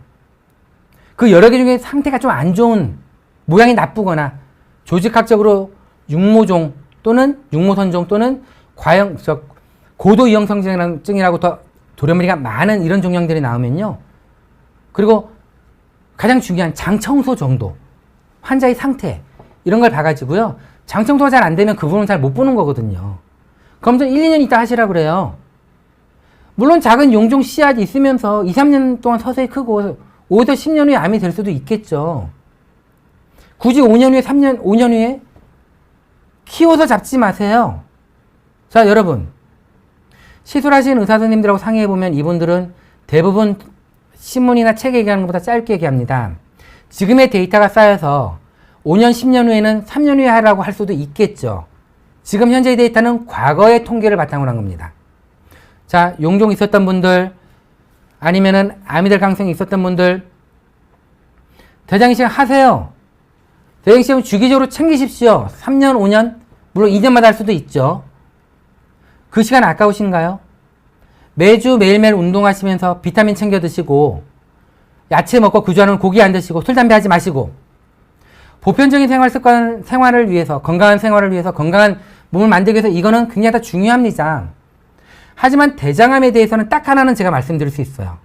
그 여러 개 중에 상태가 좀 안 좋은 모양이 나쁘거나 조직학적으로 육모종 또는 육모선종 또는 고도 이형성증이라고 더 돌연물이가 많은 이런 종양들이 나오면요. 그리고 가장 중요한 장청소 정도, 환자의 상태 이런 걸 봐가지고요. 장청소가 잘 안 되면 그분은 잘 못 보는 거거든요. 그럼 좀 1, 2년 있다 하시라 그래요. 물론 작은 용종 씨앗이 있으면서 2, 3년 동안 서서히 크고 5에서 10년 후에 암이 될 수도 있겠죠. 굳이 5년 후에 5년 후에 키워서 잡지 마세요. 자, 여러분. 시술하신 의사 선생님들하고 상의해보면 이분들은 대부분 신문이나 책에 얘기하는 것보다 짧게 얘기합니다. 지금의 데이터가 쌓여서 5년, 10년 후에는 3년 후에 하라고 할 수도 있겠죠. 지금 현재의 데이터는 과거의 통계를 바탕으로 한 겁니다. 자, 용종 있었던 분들, 아니면은 암이 될 가능성이 있었던 분들, 대장내시경 하세요. 대장내시경 주기적으로 챙기십시오. 3년, 5년, 물론 2년마다 할 수도 있죠. 그 시간 아까우신가요? 매주 매일매일 운동하시면서 비타민 챙겨 드시고 야채 먹고 그주하는 고기 안 드시고 술, 담배 하지 마시고 보편적인 생활을 위해서 건강한 생활을 위해서 건강한 몸을 만들기 위해서 이거는 굉장히 다 중요합니다. 하지만 대장암에 대해서는 딱 하나는 제가 말씀드릴 수 있어요.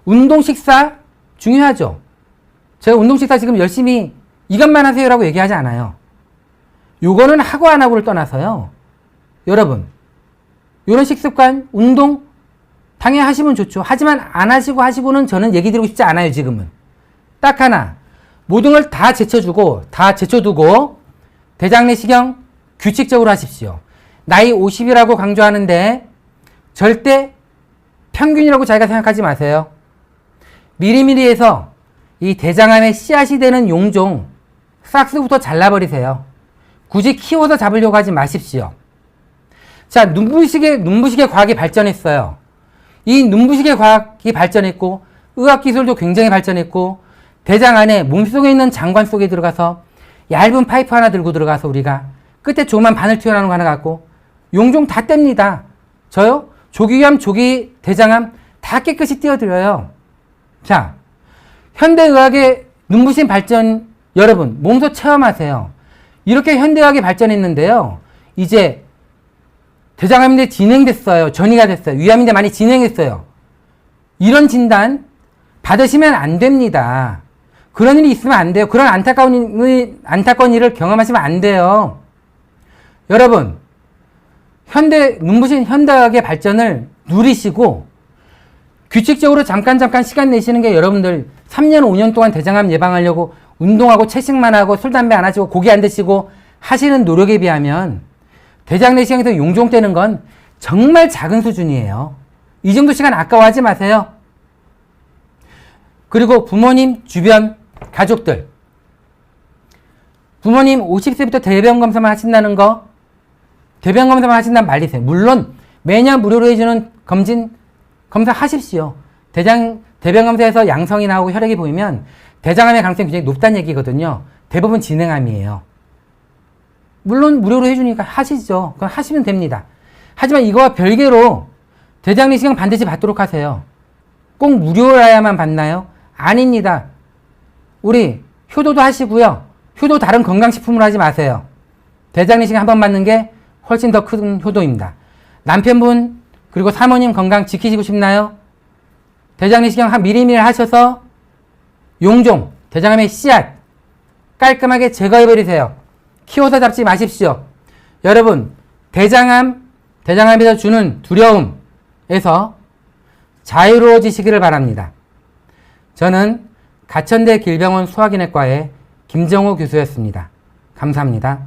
운동 식사 중요하죠. 제가 운동 식사 지금 열심히 이것만 하세요라고 얘기하지 않아요. 요거는 하고 안 하고를 떠나서요. 여러분, 이런 식습관, 운동 당연히 하시면 좋죠. 하지만 안 하시고 하시고는 저는 얘기 드리고 싶지 않아요, 지금은. 딱 하나. 모든 걸 다 제쳐주고, 다 제쳐두고, 대장내시경 규칙적으로 하십시오. 나이 50이라고 강조하는데, 절대 평균이라고 자기가 생각하지 마세요. 미리미리 해서 이 대장암의 씨앗이 되는 용종, 싹스부터 잘라버리세요. 굳이 키워서 잡으려고 하지 마십시오. 자, 눈부시게 과학이 발전했어요. 이 눈부시게 과학이 발전했고, 의학기술도 굉장히 발전했고, 대장 안에 몸속에 있는 장관 속에 들어가서 얇은 파이프 하나 들고 들어가서 우리가 끝에 조그만 바늘 튀어나오는 거 하나 갖고 용종 다 뗍니다. 저요? 조기암, 조기 대장암 다 깨끗이 띄워드려요. 자, 현대의학의 눈부신 발전 여러분 몸소 체험하세요. 이렇게 현대의학이 발전했는데요. 이제 대장암인데 진행됐어요. 전이가 됐어요. 위암인데 많이 진행했어요. 이런 진단 받으시면 안 됩니다. 그런 일이 있으면 안 돼요. 그런 안타까운 일을 경험하시면 안 돼요. 여러분, 눈부신 현대의학의 발전을 누리시고 규칙적으로 잠깐 시간 내시는 게 여러분들 3년, 5년 동안 대장암 예방하려고 운동하고 채식만 하고 술, 담배 안 하시고 고기 안 드시고 하시는 노력에 비하면 대장내시경에서 용종 떼는 건 정말 작은 수준이에요. 이 정도 시간 아까워하지 마세요. 그리고 부모님 주변 가족들 부모님 50세부터 대변 검사만 하신다는 거 대변 검사만 하신다면 말리세요. 물론 매년 무료로 해주는 검사 하십시오. 대변 검사에서 양성이 나오고 혈액이 보이면 대장암의 가능성이 굉장히 높다는 얘기거든요. 대부분 진행암이에요. 물론 무료로 해주니까 하시죠. 그럼 하시면 됩니다. 하지만 이거와 별개로 대장 내시경 반드시 받도록 하세요. 꼭 무료라야만 받나요? 아닙니다. 우리 효도도 하시고요. 효도 다른 건강식품으로 하지 마세요. 대장 내시경 한 번 받는 게 훨씬 더 큰 효도입니다. 남편분 그리고 사모님 건강 지키시고 싶나요? 대장 내시경 미리미리 하셔서 용종, 대장암의 씨앗 깔끔하게 제거해버리세요. 키워서 잡지 마십시오. 여러분, 대장암에서 주는 두려움에서 자유로워지시기를 바랍니다. 저는 가천대 길병원 소화기내과의 김정호 교수였습니다. 감사합니다.